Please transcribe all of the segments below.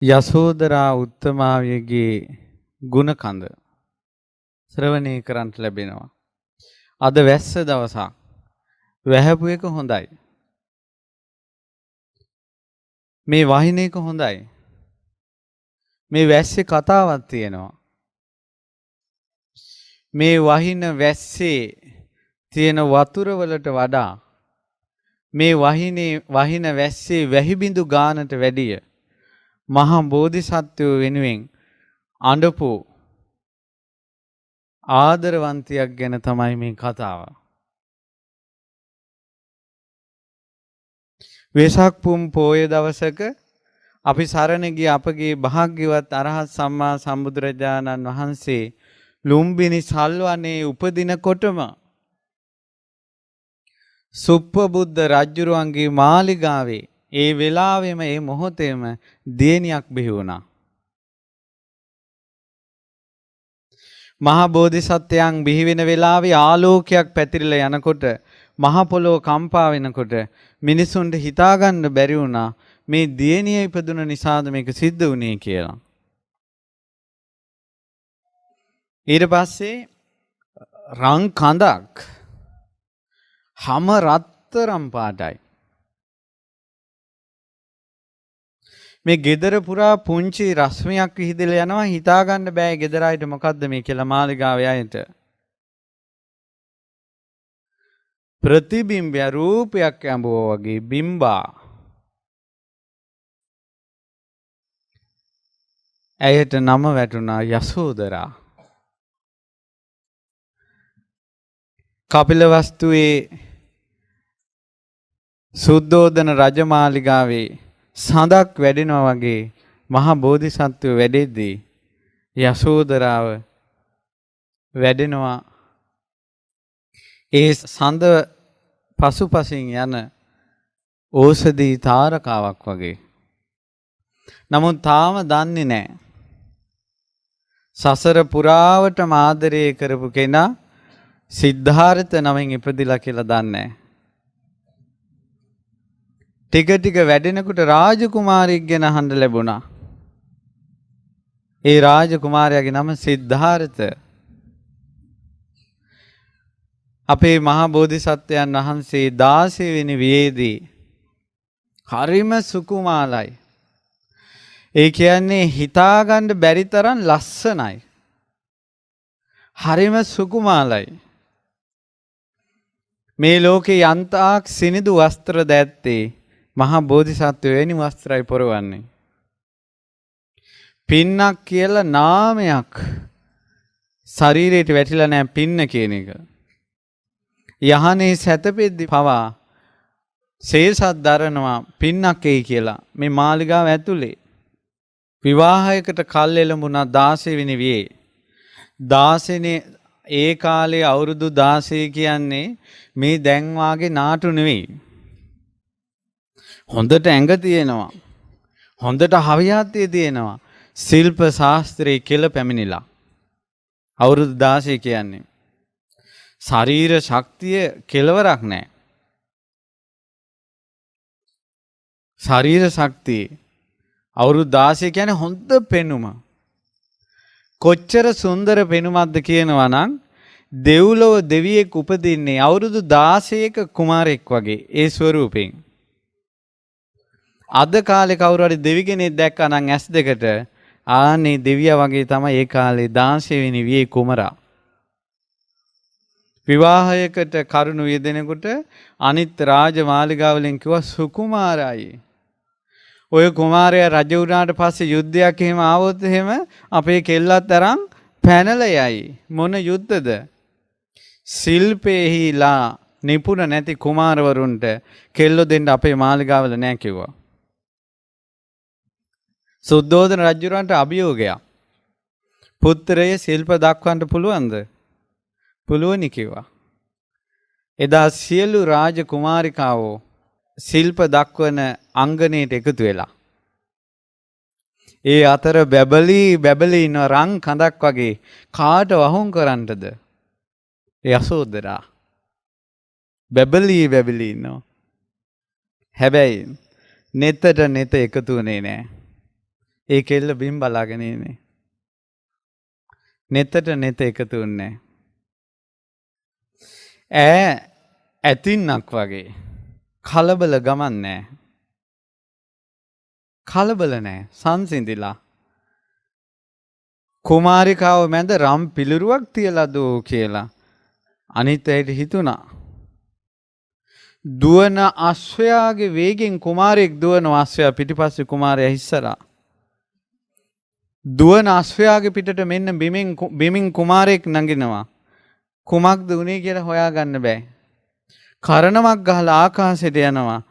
යසෝදරා උත්තමාවියගේ ගුණ කඳ ශ්‍රවණය කරන්ට ලැබෙනවා. අද වැස්ස දවසක් වැහැපු එක හොඳයි. මේ වහින එක හොඳයි. මේ වැස්සේ කතාවක් තියෙනවා. මේ වහින වැස්සේ තියෙන වතුර වලට වඩා මේ වහින වැස්සේ වැහි බිඳු ගානට වැඩිය මහා බෝධිසත්වයෝ වෙනුවෙන් අඬපු ආදරවන්තියක් ගැන තමයි මේ කතාව. වෙසක් පුම් පෝය දවසක අපි සරණ ගිය අපගේ භාග්‍යවත් අරහත් සම්මා සම්බුදුරජාණන් වහන්සේ ලුම්බිනි සල්වනේ උපදිනකොටම සුප්පබුද්ධ රජුරුවන්ගේ මාලිගාවේ ඒ වෙලාවෙම ඒ මොහොතේම දියණියක් බිහි වුණා. මහා බෝධිසත්වයන් බිහි වෙන වෙලාවේ ආලෝකයක් පැතිරිලා යනකොට මහ පොළොව කම්පා වෙනකොට මිනිසුන්ට හිතාගන්න බැරි වුණා මේ දියණිය ඉපදුන නිසාද මේක සිද්ධ වුණේ කියලා. ඊට පස්සේ රන් කඳක් හැම රත්තරම් පාටයි. මේ gedara පුරා පුංචි රශ්මියක් විහිදලා යනවා. හිතාගන්න බෑ gedara අයට මොකද්ද මේ කියලා මාලිගාවේ අයට. ප්‍රතිබිම්බය රූපයක් යඹුවා වගේ බිම්බා. ඇයට නම වැටුණා යසෝදරා. කපිලවස්තුවේ සුද්ධෝදන රජමාලිගාවේ සඳක් වැඩෙනවා වගේ මහා බෝධිසත්වය වැඩෙද්දී යසෝදරාව වැඩෙනවා. ඒ සඳ පසුපසින් යන ඕසදී තාරකාවක් වගේ. නමුත් තාම දන්නේ නැහැ. සසර පුරාවටම ආදරය කරපු කෙනා සිද්ධාර්ථ නමින් ඉපදිලා කියලා දන්නේ නැහැ. ටික ටික වැඩෙනකොට රාජකුමාරියෙක් ගැන අහන්න ලැබුණා. ඒ රාජකුමාරයාගේ නම සිද්ධාර්ථ. අපේ මහා බෝධිසත්වයන් වහන්සේ 16 වෙනි වියේදී හරිම සුකුමාලයි. ඒ කියන්නේ හිතාගන්න බැරි තරම් ලස්සනයි. හරිම සුකුමාලයි. මේ ලෝකේ යන්තාක් සිනිදු වස්ත්‍ර දැත්තේ මහා බෝධිසත්වයෝ වෙනි වස්ත්‍රයි පොරවන්නේ. පින්නක් කියලා නාමයක් ශරීරයට වැටිලා නැහැ පින්න කියන එක. යහනේ සැතපෙද්දි පවා සේසත් දරනවා පින්නක් එයි කියලා. මේ මාලිගාව ඇතුලේ විවාහයකට කල් එළඹුණා 16 වෙනි වියේ. 16 ඒ කාලේ අවුරුදු 16 කියන්නේ මේ දැන් වාගේ නාටු නෙවෙයි. හොඳට ඇඟ තියෙනවා. හොඳට හවියාත්ය තියෙනවා. ශිල්ප ශාස්ත්‍රයේ කෙල පැමිණිලා. අවුරුදු 16 කියන්නේ ශරීර ශක්තිය කෙලවරක් නැහැ. ශරීර ශක්තිය අවුරුදු 16 කියන්නේ හොඳ පෙනුම. කොච්චර සුන්දර පෙනුමක්ද කියනවා නම් දෙව්ලොව දෙවියෙක් උපදින්නේ අවුරුදු 16ක කුමාරයෙක් වගේ ඒ ස්වරූපෙන්. අද කාලේ කවුරු හරි දෙවි කෙනෙක් දැක්කා නම් ඇස් දෙකට ආන්නේ දෙවියා වගේ තමයි ඒ කාලේ 16 වෙනි වියේ කුමරා. විවාහයකට කරුණු යෙදෙනකොට අනිත් රාජමාලිගාවලින් කිව්වා සුකුමාරයි. ඔය කුමාරයා රජ වුණාට පස්සේ යුද්ධයක් එහෙම ආවොත් එහෙම අපේ කෙල්ලත් අරන් පැනලා යයි. මොන යුද්ධද? ශිල්පේහිලා නිපුණ නැති කුමාරවරුන්ට කෙල්ලෝ දෙන්න අපේ මාලිගාවල නැහැ කිව්වා. සුද්ධෝදන රජුරන්ට අභියෝගයක්. පුත්‍රයේ ශිල්ප දක්වන්න පුළුවන්ද? පුළුවනි කිව්වා. එදා සියලු රාජකුමාරිකාවෝ ශිල්ප දක්වන අංගණයට එකතු වෙලා. ඒ අතර බැබලී ඉන්න රන් කඳක් වගේ කාට වහුම් කරන්නද? යසෝදරා බැබලී ඉන්නවා. හැබැයි නෙතට නෙත එකතු වුණේ නැහැ. ඒ කෙල්ල බිම් බලාගෙන ඉන්නේ. නෙතට නෙත එකතු වෙන්නේ. ඇතින්නක් වගේ කලබල ගමන් නැහැ. කලබල නැහැ. සංසිඳිලා. කුමාරිකාව මැද රම් පිළිරුවක් තියලා දෝ කියලා අනිත් අයට හිතුණා. දුවන අශ්වයාගේ වේගෙන් කුමාරයෙක් දුවන අශ්වයා පිටිපස්සේ කුමාරයා ඉස්සරහා. දුවන අශ්වයාගේ පිටට මෙන්න බිමින් කුමාරයෙක් නගිනවා. කුමක්ද උනේ කියලා හොයාගන්න බෑ. කරණමක් ගහලා ආකාශයට යනවා.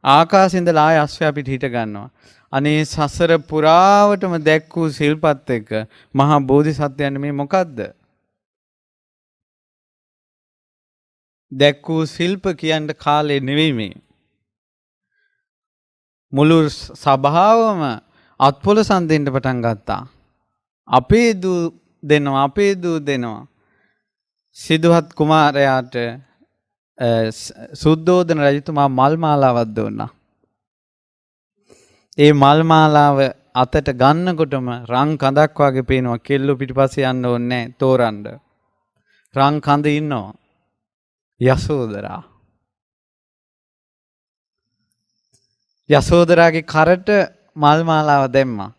ආකාශේ ඉඳලා ආය අශ්වයා පිට හිට ගන්නවා. අනේ සසර පුරාවටම දැක් වූ සිල්පත් එක්ක මහා බෝධිසත්වයන් මේ මොකද්ද? දැක් වූ ශිල්ප කියන්න කාලේ නෙවෙයි මේ. මුළු සභාවම අත්පොලසන් දෙන්න පටන් ගත්තා. අපේ දූ දෙනවා. සිදුහත් කුමාරයාට සුද්ධෝදන රජතුමා මල් මාලාවක් දුන්නා. ඒ මල් මාලාව අතට ගන්නකොටම රන් කඳක් වගේ පේනවා. කෙල්ලෝ පිටිපස්සේ යන්න ඕනේ නැහැ තෝරන්න. රන් කඳ ඉන්නවා. යසෝදරා. යසෝදරාගේ කරට මල් මාලාව දැම්මා.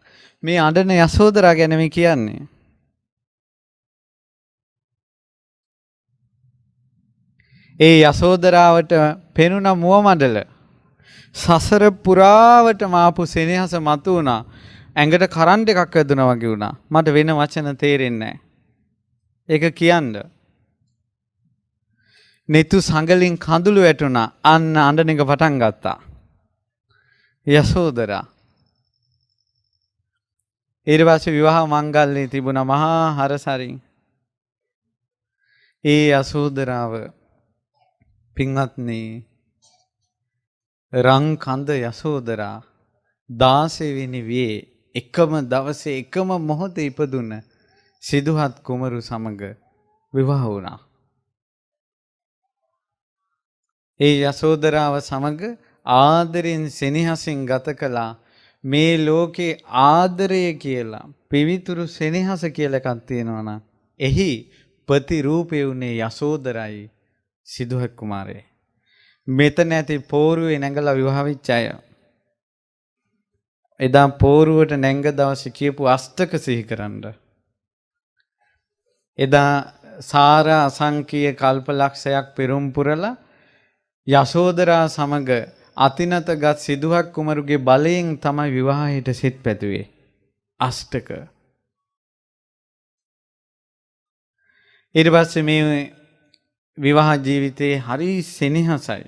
මේ අඬන යසෝදරා ගැන මේ කියන්නේ. ඒ යසෝදරාවට පෙනුන මුව මඩල සසර පුරාවටම ආපු සෙනෙහස මතු වුණා. ඇඟට කරන්ට් එකක් වැදුනා වගේ වුණා. මට වෙන වචන තේරෙන්නේ නැහැ. ඒක කියන්න. netu සංගලින් කඳුළු වැටුණා. අන්න අඬන එක පටන් ගත්තා. යසෝදරා. ඊට පස්සේ විවාහ මංගල්‍යය තිබුණා මහා හරසරින්. ඒ යසෝදරාව පින්වත්නි රං කඳ යසෝදරා 16 වෙනි වියේ එකම දවසේ එකම මොහොතේ ඉපදුන සිදුහත් කුමරු සමග විවාහ වුණා. ඒ යසෝදරාව සමග ආදරෙන් සෙනෙහසින් ගත කළා. මේ ලෝකේ ආදරය කියලා පිවිතුරු සෙනෙහස කියලා එකක් තියෙනවා නම් එහි ප්‍රතිරූපේ උනේ යසෝදරයි සිදුහත් කුමාරයයි. මෙතන ඇති පෝරුවේ නැංගලා විවාහ වෙච්ච අය. එදා පෝරුවට නැංග දවසේ කියපු අෂ්ටක සිහි කරන්න. එදා සාර අසංකීය කල්පලක්ෂයක් පෙරම් පුරලා යසෝදරා සමග අතිනතගත් සිදුහත් කුමරුගේ බලයෙන් තමයි විවාහයට සිත් පැතුවේ. අෂ්ටක. ඊට පස්සේ මේ විවාහ ජීවිතේ හරි සෙනෙහසයි.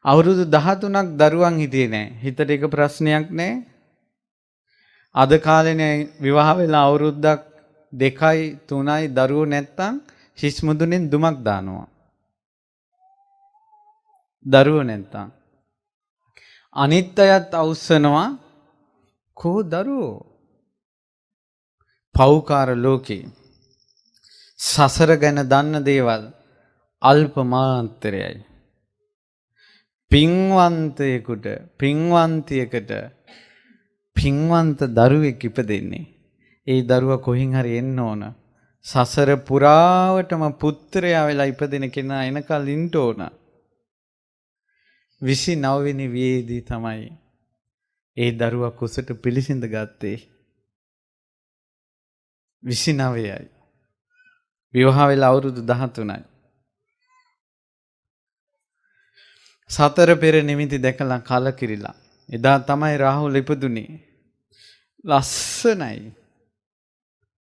අවුරුදු 13ක් දරුවන් හිටියේ නැහැ. හිතට එක ප්‍රශ්නයක් නැහැ. අද කාලේනේ විවාහ වෙලා අවුරුද්දක් 2යි 3යි දරුවෝ නැත්තම් හිස් මුදුනෙන් දුමක් දානවා. දරුවෝ නැත්තම් අනිත් අයත් අවුස්සනවා කෝ දරුවෝ. පෞකාර ලෝකේ සසර ගැන දන්න දේවල් අල්ප මාත්‍රයයි. පින්වන්තයෙකුට පින්වන්තියකට පින්වන්ත දරුවෙක් ඉපදෙන්නේ. ඒ දරුවා කොහින් හරි එන්න ඕන. සසර පුරාවටම පුත්‍රයා වෙලා ඉපදෙන කෙනා එනකල් ඉන්න ඕන. 29 වෙනි වියේදී තමයි ඒ දරුවා කුසට පිළිසිඳ ගත්තේ. 29යි. විවාහ වෙලා අවුරුදු 13යි. සතර පෙර නිමිති දැකලා කලකිරිලා. එදා තමයි රාහුල ඉපදුනේ. ලස්සනයි.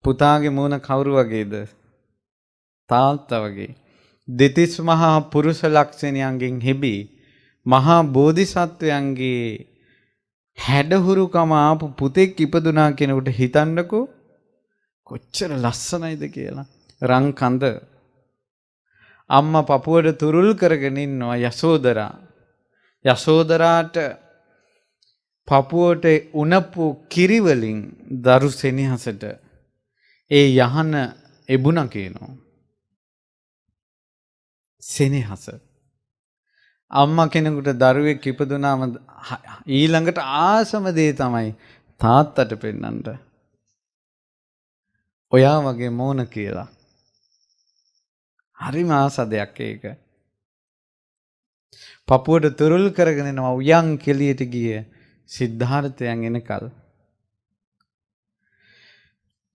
පුතාගේ මූණ කවුරු වගේද? තාත්තා වගේ. දෙතිස් මහා පුරුෂ ලක්ෂණයන්ගෙන් හෙබි මහා බෝධිසත්වයන්ගේ හැඩහුරුකම ආපු පුතෙක් ඉපදුනා කෙනෙකුට හිතන්නකෝ කොච්චර ලස්සනයිද කියලා. රන් කඳ අම්මා පපුවට තුරුල් කරගෙන ඉන්නවා යසෝදරා. යසෝදරාට පපුවට උනපු කිරි වලින් දරු සෙනෙහසට ඒ යහන එබුණා කියනවා. සෙනෙහස. අම්මා කෙනෙකුට දරුවෙක් ඉපදුනාම ඊළඟට ආසම දේ තමයි තාත්තට පෙන්නන්න. ඔයා වගේ මෝන කියලා. හරිම ආස දෙයක් ඒක. පපුවට තුරුල් කරගෙන එනවා උයන් කෙලියට ගිය සිද්ධාර්ථයන් එනකල්.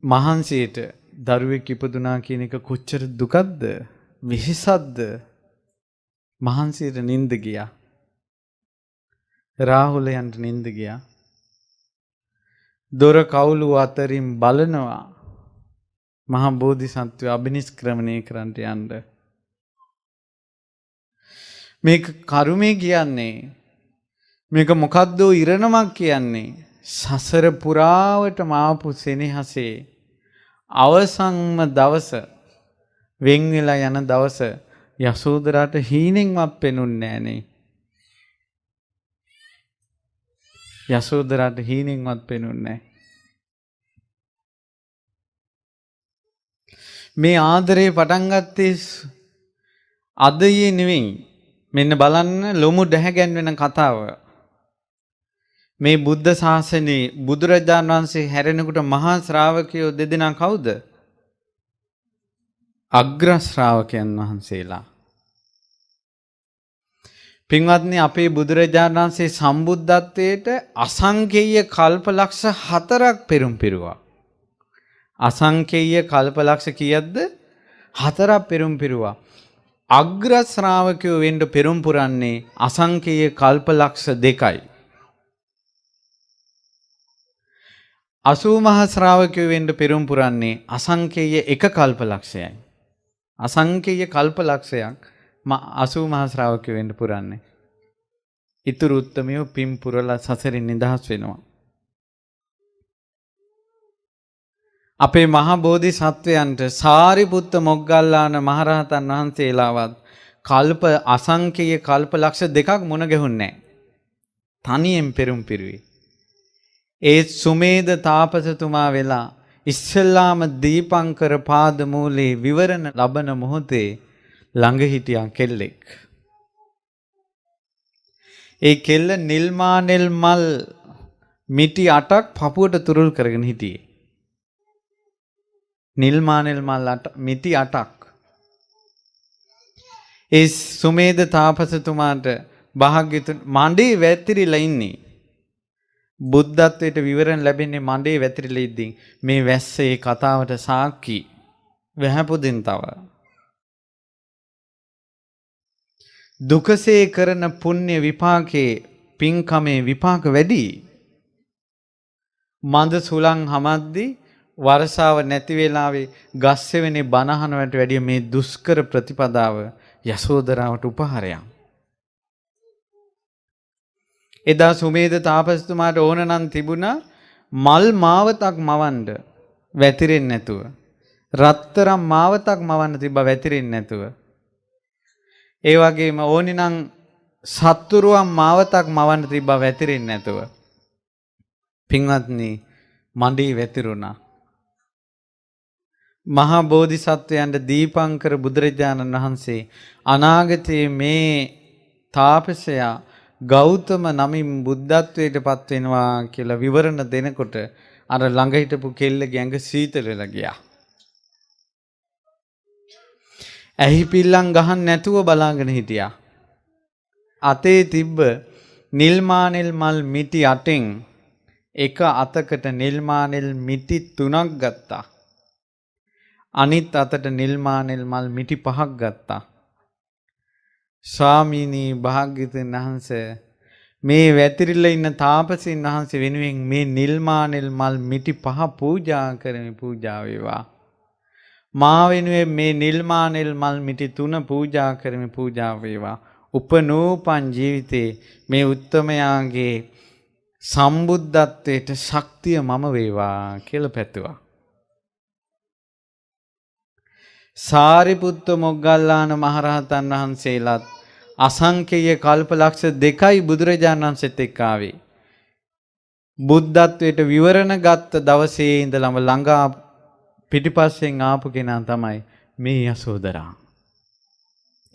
මහන්සියට දරුවෙක් ඉපදුනා කියන එක කොච්චර දුකක්ද? විහිසක්ද? මහන්සියට නිින්ද ගියා. රාහුලයන්ට නිින්ද ගියා. දොර කවුළු අතරින් බලනවා මහා බෝධිසත්වය අභිනිෂ්ක්‍රමණය කරන්නට යන්න. මේක කරුමේ කියන්නේ මේක මොකද්ද ඉරණමක් කියන්නේ සසර පුරාවට මාපු සෙනෙහසේ අවසන්ම දවස වෙන් වෙලා යන දවස යසෝදරාට හීනෙන්වත් පෙනුන්නේ නැහනේ. යසෝදරාට හීනෙන්වත් පෙනුන්නේ නැහැ. මේ ආදරේ පටන් ගත්තේ අද ඊයේ නෙවෙයි. මෙන්න බලන්න ලොමු දැහැගැන්වෙන කතාව. මේ බුද්ධ ශාසනයේ බුදුරජාණන් වහන්සේ හැරෙනකොට මහා ශ්‍රාවකයෝ දෙදෙනා කවුද? අග්‍ර ශ්‍රාවකයන් වහන්සේලා. පින්වත්නි අපේ බුදුරජාණන් වහන්සේ සම්බුද්ධත්වයට අසංකේය කල්පලක්ෂ 4ක් පෙරම් පිරුවා. අසංකේය කල්පලක්ෂ කීයක්ද? 4ක් පෙරම් පිරුවා. අග්‍ර ශ්‍රාවකයෝ වෙන්න පෙරම් පුරන්නේ අසංකේය කල්පලක්ෂ 2යි. 80 මහ ශ්‍රාවකයෝ වෙන්න පෙරම් පුරන්නේ අසංකේය 1 කල්පලක්ෂයයි. අසංකේය කල්පලක්ෂයක් 80 මහ ශ්‍රාවකයෝ වෙන්න පුරන්නේ. ඊතුරු උත්තමයෝ පින් පුරලා සසරින් නිදහස් වෙනවා. අපේ මහා බෝධිසත්වයන්ට සාරිපුත්ත මොග්ගල්ලාන මහරහතන් වහන්සේලාවත් කල්ප අසංකේය කල්පලක්ෂ 2ක් මුණ ගැහුන්නේ නැහැ. තනියෙන් පෙරම් පිරුවේ. ඒ සුමේද තාපසතුමා වෙලා ඉස්සෙල්ලාම දීපංකර පාද මූලේ විවරණ ලබන මොහොතේ ළඟ හිටියා කෙල්ලෙක්. ඒ කෙල්ල නිල්මානෙල් මල් මිටි 8ක් පපුවට තුරුල් කරගෙන හිටියේ. නිල්මානෙල් මල් මිටි 8ක්. ඒ සුමේද තාපසතුමාට භාග්‍යතුන් මණ්ඩේ වැතිරිලා ඉන්නේ. බුද්ධත්වයට විවරණ ලැබෙන්නේ මණ්ඩේ වැතිරිලා ඉද්දී මේ වැස්සේ කතාවට සාක්ෂි වැහපුදින් තව. දුකසේ කරන පුණ්‍ය විපාකේ පින්කමේ විපාක වැඩි. මන්ද සුලං හමද්දී වර්ෂාව නැති වෙලාවේ ගස්සෙවෙනේ බනහනවට වැඩිය මේ දුෂ්කර ප්‍රතිපදාව යසෝදරාවට උපහාරයක්. එදා සුමේද තාපසතුමාට ඕන නම් තිබුණා මල් මාවතක් මවන්න වැතිරෙන්නේ නැතුව. රත්තරන් මාවතක් මවන්න තිබ්බා වැතිරෙන්නේ නැතුව. ඒ වගේම ඕනි නම් සත්තුරුවන් මාවතක් මවන්න තිබ්බා වැතිරෙන්නේ නැතුව. පින්වත්නි මණ්ඩේ වැතිරුණා. මහා බෝධිසත්වයන්ට දීපංකර බුදුරජාණන් වහන්සේ අනාගතයේ මේ තාපසයා ගෞතම නමින් බුද්ධත්වයට පත් වෙනවා කියලා විවරණ දෙනකොට අර ළඟ හිටපු කෙල්ලගේ ඇඟ සීතල වෙලා ගියා. ඇහි පිල්ලම් ගහන්න නැතුව බලාගෙන හිටියා. අතේ තිබ්බ නිල්මානෙල් මල් මිටි 8න් එක අතකට නිල්මානෙල් මිටි 3ක් ගත්තා. අනිත් අතට නිල්මානෙල් මල් මිටි 5ක් ගත්තා. ස්වාමීනී භාග්‍යවතුන් වහන්සේ මේ වැතිරිලා ඉන්න තාපසීන් වහන්සේ වෙනුවෙන් මේ නිල්මානෙල් මල් මිටි 5 පූජා කරමි පූජා වේවා. මා වෙනුවෙන් මේ නිල්මානෙල් මල් මිටි 3 පූජා කරමි පූජා වේවා. උපනෝපන් ජීවිතේ මේ උත්තමයාගේ සම්බුද්ධත්වයට ශක්තිය මම වේවා කියලා පැතුවා. සාරිපුත්ත මොග්ගල්ලාන මහරහතන් වහන්සේලාත් අසංකේය කල්පලක්ෂ 2යි බුදුරජාණන් වහන්සේත් එක්ක ආවේ. බුද්ධත්වයට විවරණ ගත්ත දවසේ ඉඳලම ළඟා පිටිපස්සෙන් ආපු කෙනා තමයි මේ යසෝදරා.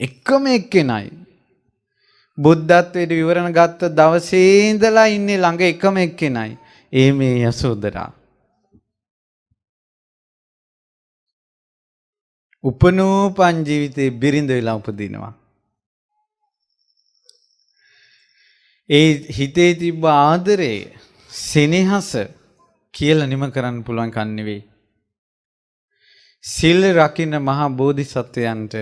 එකම එක්කෙනයි. බුද්ධත්වයට විවරණ ගත්ත දවසේ ඉඳලා ඉන්නේ ළඟ එකම එක්කෙනයි. ඒ මේ යසෝදරා. උපනූපන් ජීවිතේ බිරිඳ වෙලා උපදිනවා. ඒ හිතේ තිබ්බ ආදරේ සෙනෙහස කියලා නිම කරන්න පුළුවන් කන් නෙවෙයි. සිල් රකින්න මහා බෝධිසත්වයන්ට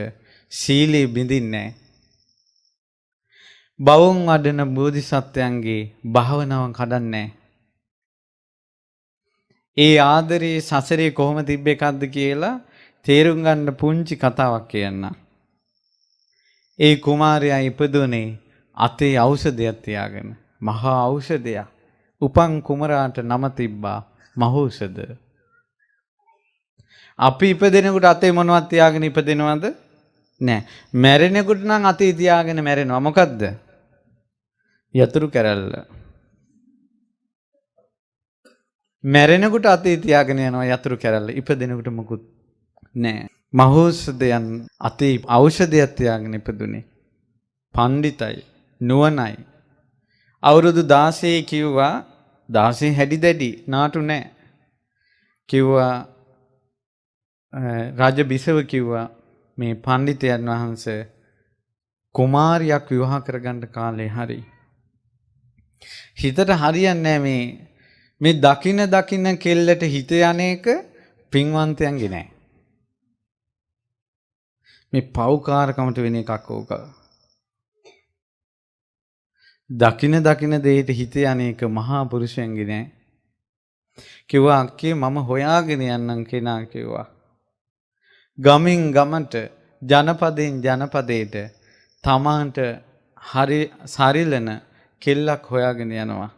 සීලේ බිඳින්නේ නැහැ. බවුන් වඩන බෝධිසත්වයන්ගේ භාවනාව කඩන්නේ නැහැ. ඒ ආදරේ සසරේ කොහොම තිබ්බ එකක්ද කියලා තේරුම් ගන්න පුංචි කතාවක් කියන්න. ඒ කුමාරයා ඉපදුනේ අතේ ඖෂධයක් තියාගෙන. මහා ඖෂධයක්. උපන් කුමරාට නම තිබ්බා මහෞෂධ. අපි ඉපදෙනකොට අතේ මොනවද තියාගෙන ඉපදෙනවද? නෑ. මැරෙනකොට නම් අතේ තියාගෙන මැරෙනවා. මොකද්ද? යතුරු කැරල්ල. මැරෙනකොට අතේ තියාගෙන යනවා යතුරු කැරල්ල. ඉපදෙනකොට මොකුත් නෑ. මහෞෂධයන් අතේ ඖෂධයක් තියාගෙන ඉපදුනේ. පණ්ඩිතයි, නුවණයි. අවුරුදු 16 කිව්වා 16 හැඩි දැඩි නාටු නෑ. කිව්වා රාජ බිසව කිව්වා මේ පණ්ඩිතයන් වහන්සේ කුමාරියක් විවාහ කරගන්න කාලේ හරි. හිතට හරියන්නේ නෑ මේ දකින කෙල්ලට හිත යන්නේක පින්වන්තයන්ගේ නෑ. මේ පෞකාරකමට වෙන එකක් ඕක. දකින දෙයට හිත යන්නේක මහා පුරුෂයන්ගේ නෑ. කිව්වා අක්කේ මම හොයාගෙන යන්නම් කෙනා කිව්වා. ගමින් ගමට ජනපදයෙන් ජනපදයට තමාන්ට හරි සරිලන කෙල්ලක් හොයාගෙන යනවා.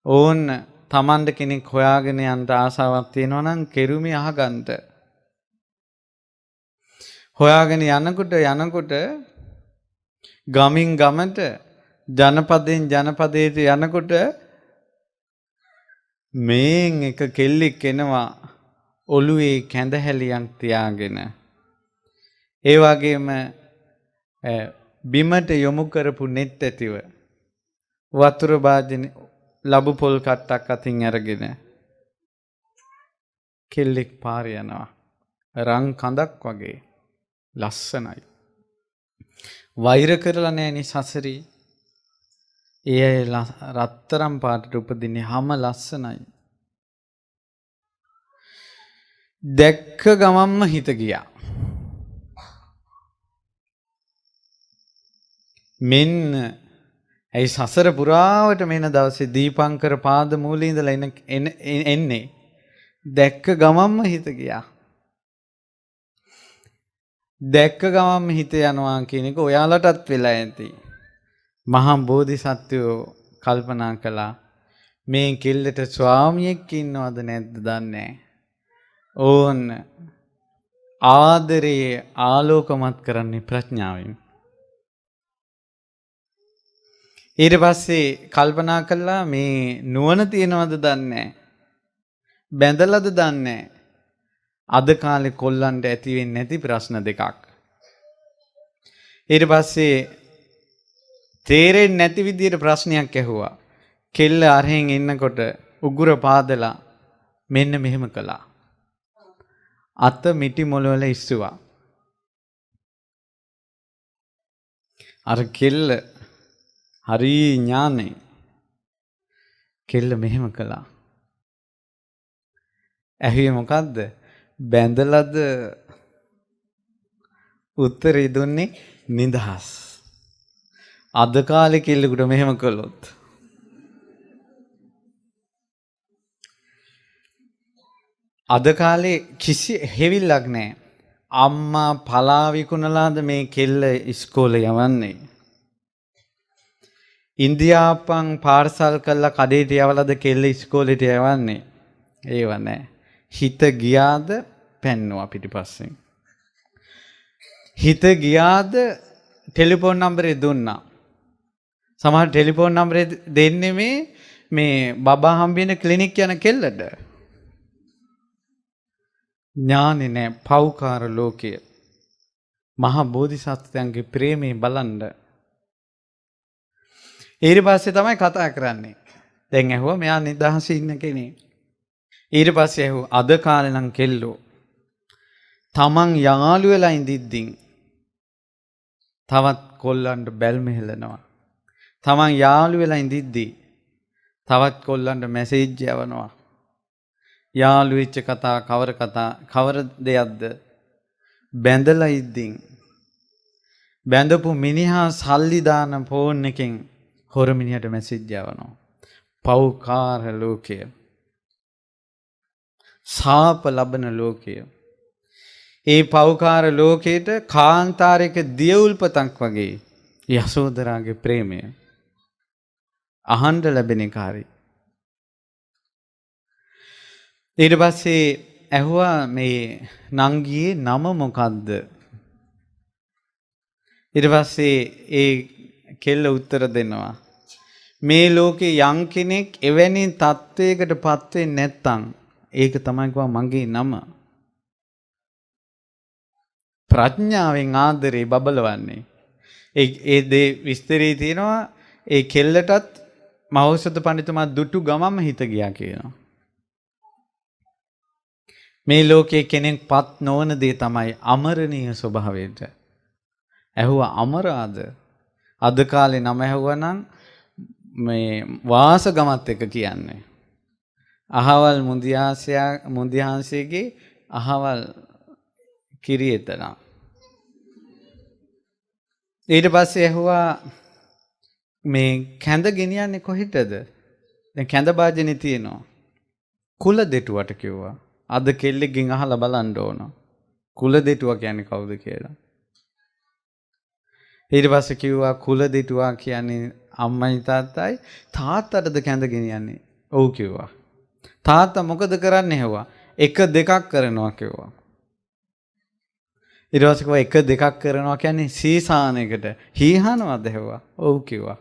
ඕන්න තමන්ට කෙනෙක් හොයාගෙන යන්න ආසාවක් තියෙනවා නම් කෙරුමේ අහගන්න. හොයාගෙන යනකොට ගමින් ගමට ජනපදයෙන් ජනපදයට යනකොට මේන් එක කෙල්ලෙක් එනවා ඔළුවේ කැඳහැලියක් තියාගෙන. ඒ වගේම බිමට යොමු කරපු net ඇතිව වතුර භාජන ලබු පොල් කට්ටක් අතින් අරගෙන කෙල්ලෙක් පාරේ යනවා. රන් කඳක් වගේ ලස්සනයි. වෛර කරලා නැණි සසරේ. ඒ රත්තරම් පාටට උපදින්නේ හැම ලස්සනයි. දැක්ක ගමම්ම හිත ගියා. මෙන්න ඇයි සසර පුරාවට මෙන දවසේ දීපංකර පාද මූලේ ඉඳලා එන්නේ. දැක්ක ගමම්ම හිත ගියා. දැක්ක ගමම්ම හිත යනවා කියන එක ඔයාලටත් වෙලා ඇති. මහා බෝධිසත්වෝ කල්පනා කළා මේ කෙල්ලට ස්වාමියෙක් ඉන්නවද නැද්ද දන්නේ නැහැ. ඕන්න ආදරේ ආලෝකමත් කරන්නේ ප්‍රඥාවෙන්. ඊට පස්සේ කල්පනා කළා මේ නුවණ තියනවද දන්නේ නැහැ. බැඳලාද දන්නේ නැහැ. අද කාලේ කොල්ලන්ට ඇති වෙන්නේ නැති ප්‍රශ්න දෙකක්. ඊට පස්සේ තේරෙන්නේ නැති විදියට ප්‍රශ්නයක් ඇහුවා. කෙල්ල අරහෙන් ඉන්නකොට උගුර පාදලා මෙන්න මෙහෙම කළා. අත මිටි මොළවල ඉස්සුවා. අර කෙල්ල හරි ඥානේ. කෙල්ල මෙහෙම කළා. ඇහුවේ මොකද්ද? බැඳලාද උත්තරේ දුන්නේ නිදහස්. අද කාලේ කෙල්ලෙකුට මෙහෙම කළොත් අද කාලේ කිසි හෙවිල්ලක් නැහැ. අම්මා පලා විකුණලාද මේ කෙල්ල ඉස්කෝලේ යවන්නේ. ඉන්දියාප්පන් පාර්සල් කරලා කඩේට යවලාද කෙල්ල ඉස්කෝලේට යවන්නේ. ඒව නැහැ. හිත ගියාද පැන්නවා පිටිපස්සෙන්. හිත ගියාද ටෙලිෆෝන් නම්බරේ දුන්නා. සමහර ටෙලිෆෝන් නම්බරේ දෙන්නේ මේ බබා හම්බෙන ක්ලිනික් යන කෙල්ලට. ඥානෙ නෑ පෞකාර ලෝකය. මහා බෝධිසත්වයන්ගේ ප්‍රේමය බලන්න. ඊට පස්සේ තමයි කතා කරන්නේ. දැන් ඇහුවා මෙයා නිදහසේ ඉන්න කෙනෙක්. ඊට පස්සේ ඇහුවා අද කාලේ නම් කෙල්ලෝ තමන් යාළු වෙලා ඉඳිද්දින් තවත් කොල්ලන්ට බැල්ම හෙලනවා. තමන් යාළු වෙලා ඉඳිද්දි තවත් කොල්ලන්ට මැසේජ් යවනවා. යාළු වෙච්ච කතා කවර දෙයක්ද? බැඳලා ඉද්දින් බැඳපු මිනිහා සල්ලි දාන ෆෝන් එකෙන් හොර මිනිහට මැසේජ් යවනවා. පෞකාර ලෝකය. සාප ලබන ලෝකය. ඒ පෞකාර ලෝකයට කාන්තාරයක දියවුල්පතක් වගේ යසෝදරාගේ ප්‍රේමය අහන්න ලැබෙන කාරි. ඊට පස්සේ ඇහුවා මේ නංගියේ නම මොකද්ද? ඊට පස්සේ ඒ කෙල්ල උත්තර දෙනවා. මේ ලෝකේ යම් කෙනෙක් එවැනි තත්වයකට පත් වෙන්නේ නැත්නම් ඒක තමයි කිව්වා මගේ නම. ප්‍රඥාවෙන් ආදරේ බබලවන්නේ. ඒ දේ විස්තරේ තියෙනවා. ඒ කෙල්ලටත් මහෞෂධ පඬිතුමා දුටු ගමම හිත ගියා කියනවා. මේ ලෝකේ කෙනෙක් පත් නොවන දේ තමයි අමරණීය ස්වභාවයට. ඇහුවා අමරාද? අද කාලේ නම ඇහුවා නම් මේ වාසගමත් එක කියන්නේ. අහවල් මුන්දිහාන්සේගේ අහවල් කිරියතන. ඊට පස්සේ ඇහුවා මේ කැඳ ගෙනියන්නේ කොහෙටද? දැන් කැඳ භාජනේ තියෙනවා. කුල දෙටුවට කිව්වා. අද කෙල්ලෙක්ගෙන් අහලා බලන්න ඕන. කුල දෙටුවා කියන්නේ කවුද කියලා. ඊට පස්සේ කිව්වා කුල දෙටුවා කියන්නේ අම්මයි තාත්තයි. තාත්තටද කැඳ ගෙනියන්නේ? ඔව් කිව්වා. තාත්තා මොකද කරන්නේ ඇහුවා. 1 2ක් කරනවා කිව්වා. ඊට පස්සේ කිව්වා 1 2ක් කරනවා කියන්නේ සීසානයකට හීහනවද ඇහුවා. ඔව් කිව්වා.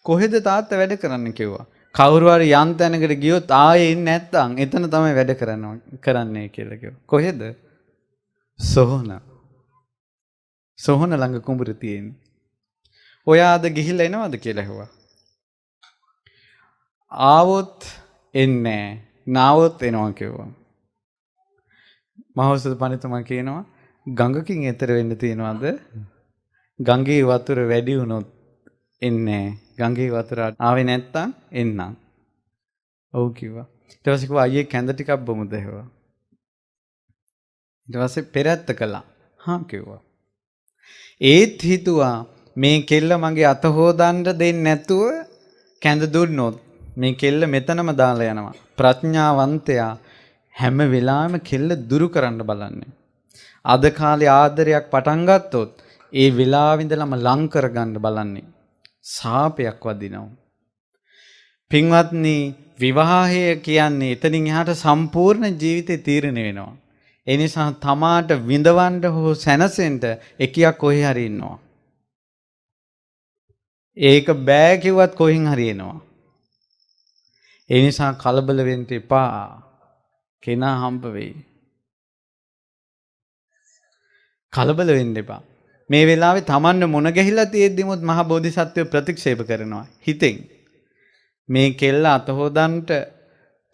කොහෙද තාත්තා වැඩ කරන්න කිව්වා. කවුරු හරි යම් තැනකට ගියොත් ආයේ ඉන්නේ නැත්තම් එතන තමයි වැඩ කරන්නේ කියලා කිව්වා. කොහෙද? සොහොන. සොහොන ළඟ කුඹුර තියෙන්නේ. ඔයා අද ගිහිල්ලා එනවද කියලා ඇහුවා. ආවොත් එන්නේ නාවොත් එනවා කිව්වා. මහෞෂධ පඬිතුමා කියනවා ගඟකින් එතර වෙන්න තියනවාද? ගඟේ වතුර වැඩි වුණොත් එන්නේ. ගඟේ වතුර ආවේ නැත්තම් එන්නම්. ඔව් කිව්වා. ඊට පස්සේ කිව්වා අයියේ කැඳ ටිකක් බොමුද ඇහුවා. ඊට පස්සේ පෙරත්ත කළා. හා කිව්වා. ඒත් හිතුවා මේ කෙල්ල මගේ අත හොදන්න දෙන්නේ නැතුව කැඳ දුන්නොත් මේ කෙල්ල මෙතනම දාලා යනවා. ප්‍රඥාවන්තයා හැම වෙලාවෙම කෙල්ල දුරු කරන්න බලන්නේ. අද කාලේ ආදරයක් පටන් ගත්තොත් ඒ වෙලාවෙ ඉඳලම ලං කරගන්න බලන්නේ. සාපයක් වදිනවා. පින්වත්නි විවාහය කියන්නේ එතනින් එහාට සම්පූර්ණ ජීවිතේ තීරණය වෙනවා. ඒ නිසා තමාට විඳවන්න හෝ සැනසෙන්න එකියක් කොහේ හරි ඉන්නවා. ඒක බෑ කිව්වත් කොහෙන් හරි එනවා. ඒ නිසා කලබල වෙන්න එපා. කෙනා හම්බ වෙයි. කලබල වෙන්න එපා. මේ වෙලාවේ Tamanne මොන ගැහිලා තියෙද්දිමුත් මහ බෝධිසත්වය ප්‍රතික්ෂේප කරනවා හිතෙන්. මේ කෙල්ල අත හොදන්නට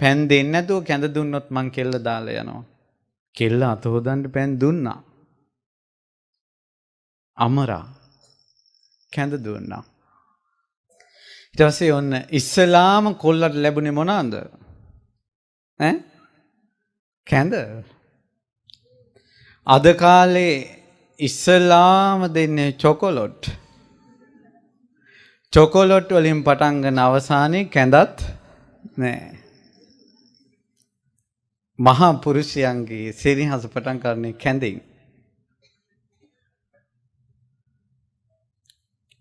පෑන් දෙන්නේ නැතුව කැඳ දුන්නොත් මං කෙල්ල දාලා යනවා. කෙල්ල අත හොදන්න පෑන් දුන්නා. අමරා කැඳ දුන්නා. ඊට පස්සේ ඔන්න ඉස්ලාම කොල්ලට ලැබුණේ මොනවාද? කැඳ. අද කාලේ ඉස්ලාම දෙන්නේ චොකොලොට්. චොකොලොට් වලින් පටන් ගන්න අවසානයේ කැඳත් නෑ. මහා පුරුෂයන්ගේ සෙනෙහස පටන් ගන්නේ කැඳෙන්.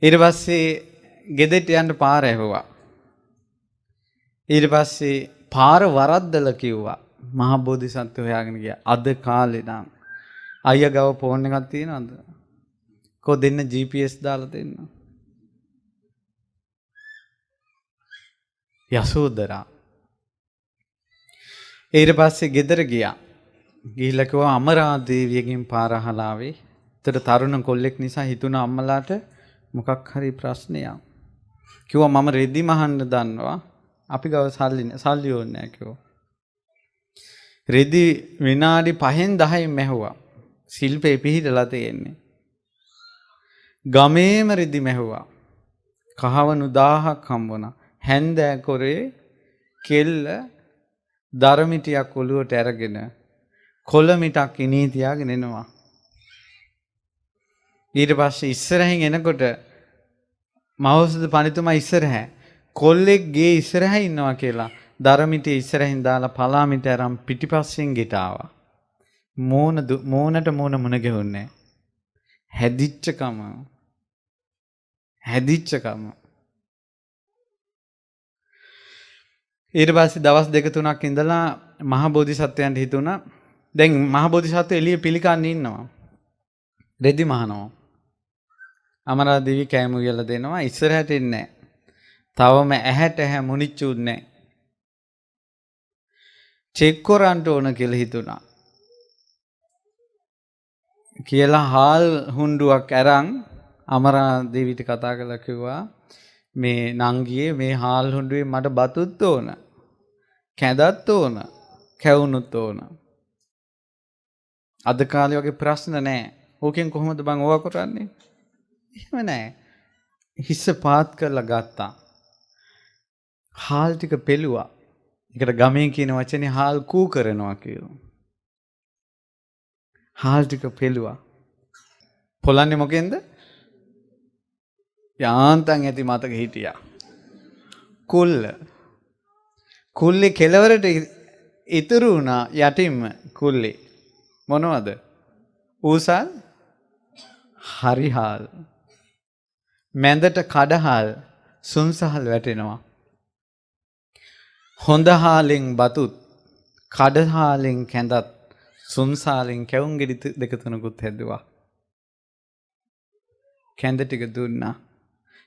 ඊට පස්සේ ගෙදරට යන්න පාර ඇහුවා. ඊට පස්සේ පාර වරද්දලා කිව්වා. මහා බෝධිසත්ව හොයාගෙන ගියා. අද කාලේ නම් අයියා ගාව ෆෝන් එකක් තියෙනවද? කො දෙන්න GPS දාලා දෙන්න. යසෝදරා. ඊට පස්සේ ගෙදර ගියා. ගිහිල්ලා කිව්වා අමරා දේවියගෙන් පාර අහලා ආවේ. ඒතර තරුණ කොල්ලෙක් නිසා හිතුණා අම්මලාට මොකක් හරි ප්‍රශ්නයක්. කිව්වා මම රෙදි මහන්න දන්නවා. අපි ගාව සල්ලි ඕනේ නැහැ කිව්වා. රෙදි විනාඩි 5න් 10න් මැහුවා. ශිල්පේ පිහිටලා තියෙන්නේ. ගමේම රෙදි මැහුවා. කහවණු 1000ක් හම්බුණා. හැන්දෑ කොරේ කෙල්ල දරමිටියක් ඔලුවට අරගෙන කොළ මිටක් ඉනී තියාගෙන එනවා. ඊට පස්සේ ඉස්සරහින් එනකොට මහෞෂධ පඬිතුමා ඉස්සරහ කොල්ලෙක් ගේ ඉස්සරහ ඉන්නවා කියලා දරමිටිය ඉස්සරහින් දාලා පලාමිට අරන් පිටිපස්සෙන් ගෙට ආවා. මෝනට මෝන මුණ ගැහුන්නේ. හැදිච්චකම. ඊට පස්සේ දවස් 2-3ක් ඉඳලා මහ බෝධිසත්වයන්ට හිතුණා දැන් මහ බෝධිසත්වය එළිය පිළිකන්න ඉන්නවා. රෙදි මහනවා. අමරා දේවි කෑම උයලා දෙනවා ඉස්සරහට එන්නේ නැහැ. තවම ඇහැට ඇහැ මුනිච්චුත් නැහැ. චෙක් කරන්න ඕන කියලා හිතුණා. කියලා හාල් හුණ්ඩුවක් අරන් අමරා දේවිට කතා කරලා කිව්වා මේ නංගියේ මේ හාල් හුණ්ඩුවේ මට බතුත් ඕන. කැඳත් ඕන. කැවුනුත් ඕන. අද කාලේ වගේ ප්‍රශ්න නැහැ. ඕකෙන් කොහොමද බං ඕවා කරන්නේ? එහෙම නැහැ. හිස්ස පාත් කරලා ගත්තා. හාල් ටික පෙළුවා. ඒකට ගමේ කියන වචනේ හාල් කූ කරනවා කියලා. හාල් ටික පෙළුවා. පොලන්නේ මොකෙන්ද? යාන්තම් ඇති මතක හිටියා. කුල්ල. කුල්ලේ කෙලවරට ඉතුරු වුණා යටින්ම කුල්ලේ. මොනවද? ඌසල් හරිහාල්. මැදට කඩහාල් සුන්සහල් වැටෙනවා. හොඳ හාලෙන් බතුත් කඩහාලෙන් කැඳත් සුන්සාලෙන් කැවුම් ගෙඩි 2-3කුත් හැදුවා. කැඳ ටික දුන්නා.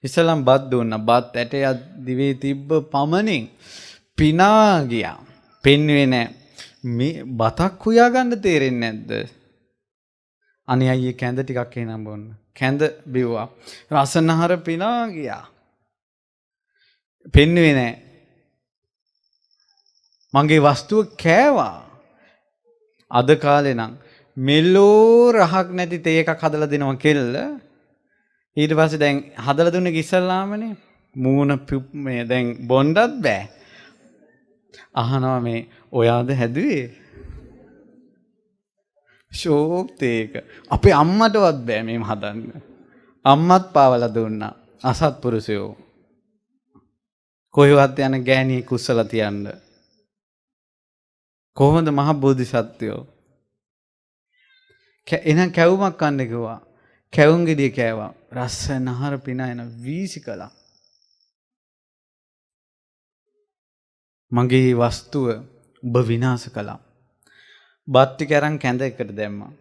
ඉස්සලම් බත් දුන්නා. බත් ඇටයක් දිවේ තිබ්බ පමණින් පිනා ගියා. පෙන්වෙන්නේ නැහැ. මේ බතක් හොයා ගන්න තේරෙන්නේ නැද්ද? අනේ අයියේ කැඳ ටිකක් එනම් බොන්න. කැඳ බිව්වා. රසනහර පිනා ගියා. පෙන්වෙන්නේ නැහැ. මගේ වස්තුව කෑවා. අද කාලේ නම් මෙලෝ රහක් නැති තේ එකක් හදලා දෙනවා කෙල්ල. ඊට පස්සේ දැන් හදලා දුන්නේ ඉස්සල්ලාමනේ. මූණ මේ දැන් බොන්නත් බෑ. අහනවා මේ ඔයාද හැදුවේ? ෂෝක් තේක. අපේ අම්මටවත් බෑ මේව හදන්න. අම්මත් පාවලා දුන්නා. අසත්පුරුෂයෝ. කොහෙවත් යන ගෑණි කුස්සලා තියන්න. කොහොමද මහ බෝධිසත්වයෝ? එහෙනම් කැවුමක් කන්න කිව්වා. කැවුම් ගෙඩිය කෑවා. රස නහර පිනා යන වීසි කළා. මගේ වස්තුව ඔබ විනාශ කළා. බත් ටික අරන් කැඳ එකට දැම්මා.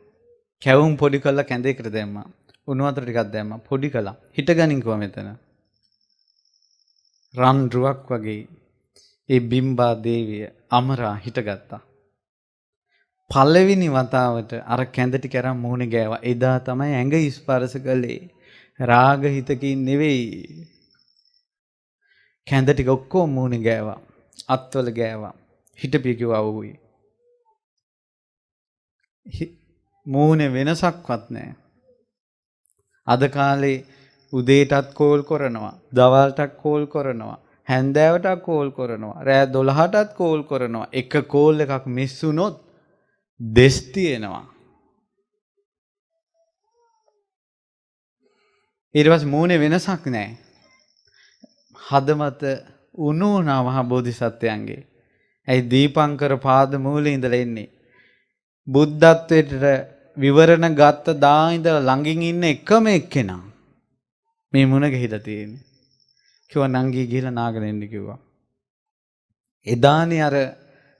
කැවුම් පොඩි කරලා කැඳ එකට දැම්මා. උණු වතුර ටිකක් දැම්මා. පොඩි කළා. හිටගනින් කිව්වා මෙතන. රන් රුවක් වගේ ඒ බිම්බා දේවිය අමරා හිටගත්තා. පළවෙනි වතාවට අර කැඳ ටික අරන් මූණේ ගෑවා. එදා තමයි ඇඟ ස්පර්ශ කළේ. රාග හිතකින් නෙවෙයි. කැඳ ටික ඔක්කොම මූණේ ගෑවා. අත්වල ගෑවා. හිටපිය කිව්වා ඌයි. මූණේ වෙනසක්වත් නැහැ. අද කාලේ උදේටත් කෝල් කරනවා. දවල්ටත් කෝල් කරනවා. හැන්දෑවටත් කෝල් කරනවා. රෑ 12ටත් කෝල් කරනවා. එක කෝල් එකක් මිස් වුණොත් දෙස් තියෙනවා. ඊට පස්සේ මූණේ වෙනසක් නැහැ. හදමත උණු වුණා මහ බෝධිසත්වයන්ගේ. ඇයි දීපංකර පාද මූලේ ඉඳලා එන්නේ. බුද්ධත්වයට විවරණ ගත්ත දා ඉඳලා ළඟින් ඉන්න එකම එක්කෙනා මේ මුණ ගිහිලා තියෙන්නේ. කිව්වා නංගී ගිහිලා නාගෙන එන්න කිව්වා. එදානේ අර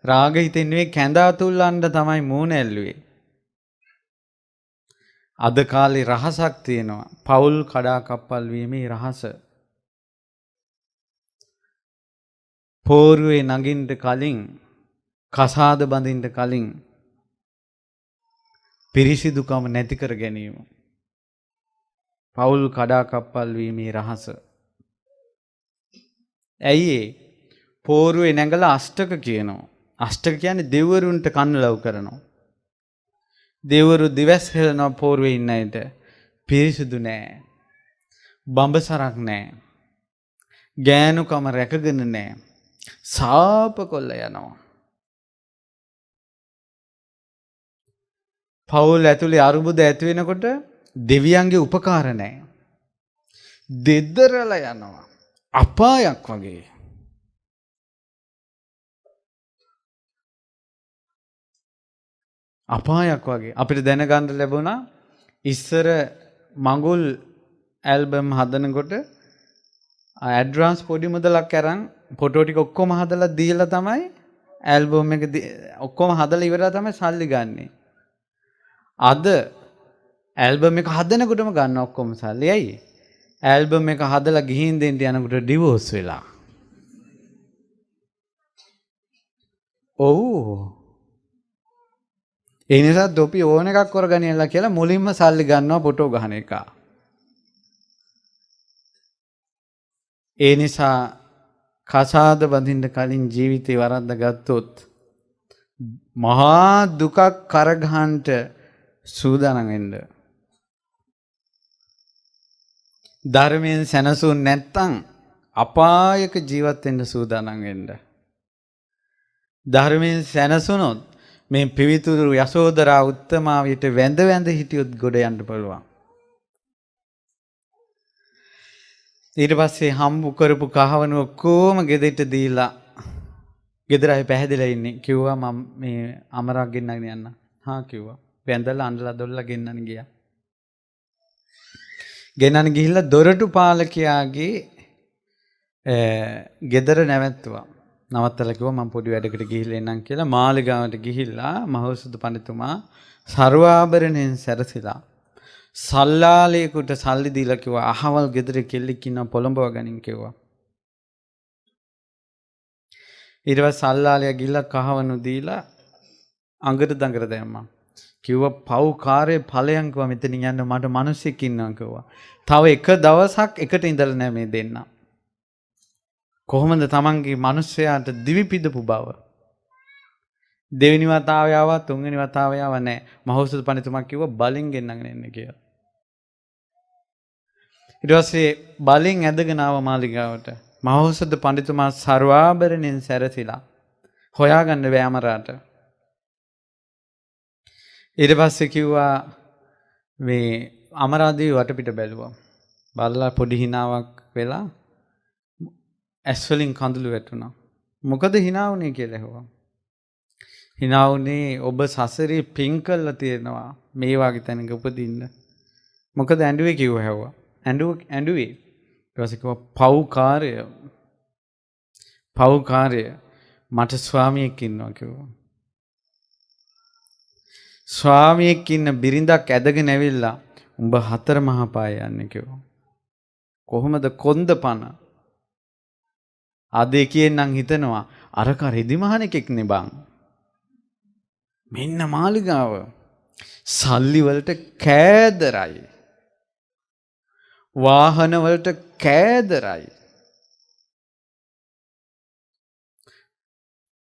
රාග හිතෙන් නෙවෙයි කැඳ අතුල්ලන්න තමයි මූණ ඇල්ලුවේ. අද කාලේ රහසක් තියෙනවා. පෞල් කඩා කප්පල් වීමේ රහස. පෝරුවේ නගින්න කලින් කසාද බඳින්න කලින් පිරිසිදුකම නැති කර ගැනීම. පවුල් කඩාකප්පල් වීමේ රහස. ඇයි ඒ? පෝරුවේ නැගලා අෂ්ටක කියනවා. අෂ්ටක කියන්නේ දෙවිවරුන්ට කන්න ලව් කරනවා. දෙවිවරු දිවස් හෙලනවා පෝරුවේ ඉන්න අයට. පිරිසුදු නෑ. බඹසරක් නෑ. ගෑනුකම රැකගෙන නෑ. සාප කොල්ල යනවා. පවුල් ඇතුලේ අරුබුද ඇති වෙනකොට දෙවියන්ගේ උපකාර නෑ. දෙදරලා යනවා. අපායක් වගේ. අපායක් වගේ. අපිට දැනගන්න ලැබුණා ඉස්සර මඟුල් ඇල්බම් හදනකොට ඇඩ්වාන්ස් පොඩි මුදලක් අරන් ෆොටෝ ටික ඔක්කොම හදලා දීලා තමයි ඇල්බම් එක ඔක්කොම හදලා ඉවරලා තමයි සල්ලි ගන්නෙ. අද ඇල්බම් එක හදනකොටම ගන්න ඔක්කොම සල්ලි. ඇයි? ඇල්බම් එක හදලා ගිහින් දෙන්න යනකොට ඩිවෝස් වෙලා. ඔව්. ඒ නිසා දොපි ඕන එකක් කරගනියලා කියලා මුලින්ම සල්ලි ගන්නවා ෆොටෝ ගහන එක. ඒ නිසා කසාද බඳින්න කලින් ජීවිතේ වරද්ද ගත්තොත් මහා දුකක් කරගහන්නට සූදානම් වෙන්න. ධර්මයෙන් සැනසුන් නැත්තම් අපායක ජීවත් වෙන්න සූදානම් වෙන්න. ධර්මයෙන් සැනසුනොත් මේ පිවිතුරු යසෝදරා උත්තමාවියට වැඳ වැඳ හිටියොත් ගොඩ යන්න පුළුවන්. ඊට පස්සේ හම්බු කරපු කහවණු ඔක්කොම ගෙදරට දීලා ගෙදර අය පැහැදිලා ඉන්නේ. කිව්වා මම මේ අමරක් ගෙන්නගෙන යන්න. හා කිව්වා. වැඳලා අඬලා දොල්ලා ගෙන්නන්න ගියා. ගෙන්නන්න ගිහිල්ලා දොරටු පාලකයාගේ ගෙදර නැවැත්තුවා. නවත්තලා කිව්වා මම පොඩි වැඩකට ගිහිල්ලා එන්නම් කියලා මාලිගාවට ගිහිල්ලා මහෞෂධ පඬිතුමා ਸਰවාභරණයෙන් සැරසිලා සල්ලාලේකට සල්ලි දීලා කිව්වා අහවල් ගෙදර කෙල්ලෙක් ඉන්නවා පොළඹව ගනින් කිව්වා. ඊට පස්සේ සල්ලාලයා ගිහිල්ලා කහවණු දීලා අඟට දඟර දැම්මා. කිව්වා පව්කාරයේ ඵලයන් කිව්වා මෙතනින් යන්න මට මිනිස්සෙක් ඉන්නවා කිව්වා. තව එක දවසක් එකට ඉඳලා නැහැ මේ දෙන්න. කොහොමද තමන්ගේ මිනිස්සයාට දිවි පිදපු බව? දෙවෙනි වතාවේ ආවා තුන්වෙනි වතාවේ ආවා නැහැ. මහෞෂධ පඬිතුමා කිව්වා බලෙන් ගෙන්නගෙන එන්න කියලා. ඊට පස්සේ බලෙන් ඇදගෙන ආව මාලිගාවට. මහෞෂධ පඬිතුමා ਸਰවාභරණයෙන් සැරසිලා හොයාගන්න වෑමරාට. ඊට පස්සේ කිව්වා මේ අමරාදේවි වටපිට බැලුවා. බලලා පොඩි හිනාවක් වෙලා ඇස් වලින් කඳුළු වැටුණා. මොකද hina වුනේ කියලා ඇහුවා. hina වුනේ ඔබ සසරේ පින් කළා තියෙනවා මේ වගේ තැනක උපදින්න. මොකද ඇඬුවේ කිව්වා ඇහුවා. ඇඬුවේ. ඊට පස්සේ කිව්වා පව්කාරය මට ස්වාමියෙක් ඉන්නවා කිව්වා. ස්වාමියෙක් ඉන්න බිරිඳක් ඇදගෙන ඇවිල්ලා උඹ හතර මහා පාය යන්නේ කිව්වා. කොහොමද කොන්ද පණ? අද එකෙන් නම් හිතනවා අරක රෙදි මහණෙක් නේ බං. මෙන්න මාලිගාව. සල්ලි වලට කෑදරයි. වාහන වලට කෑදරයි.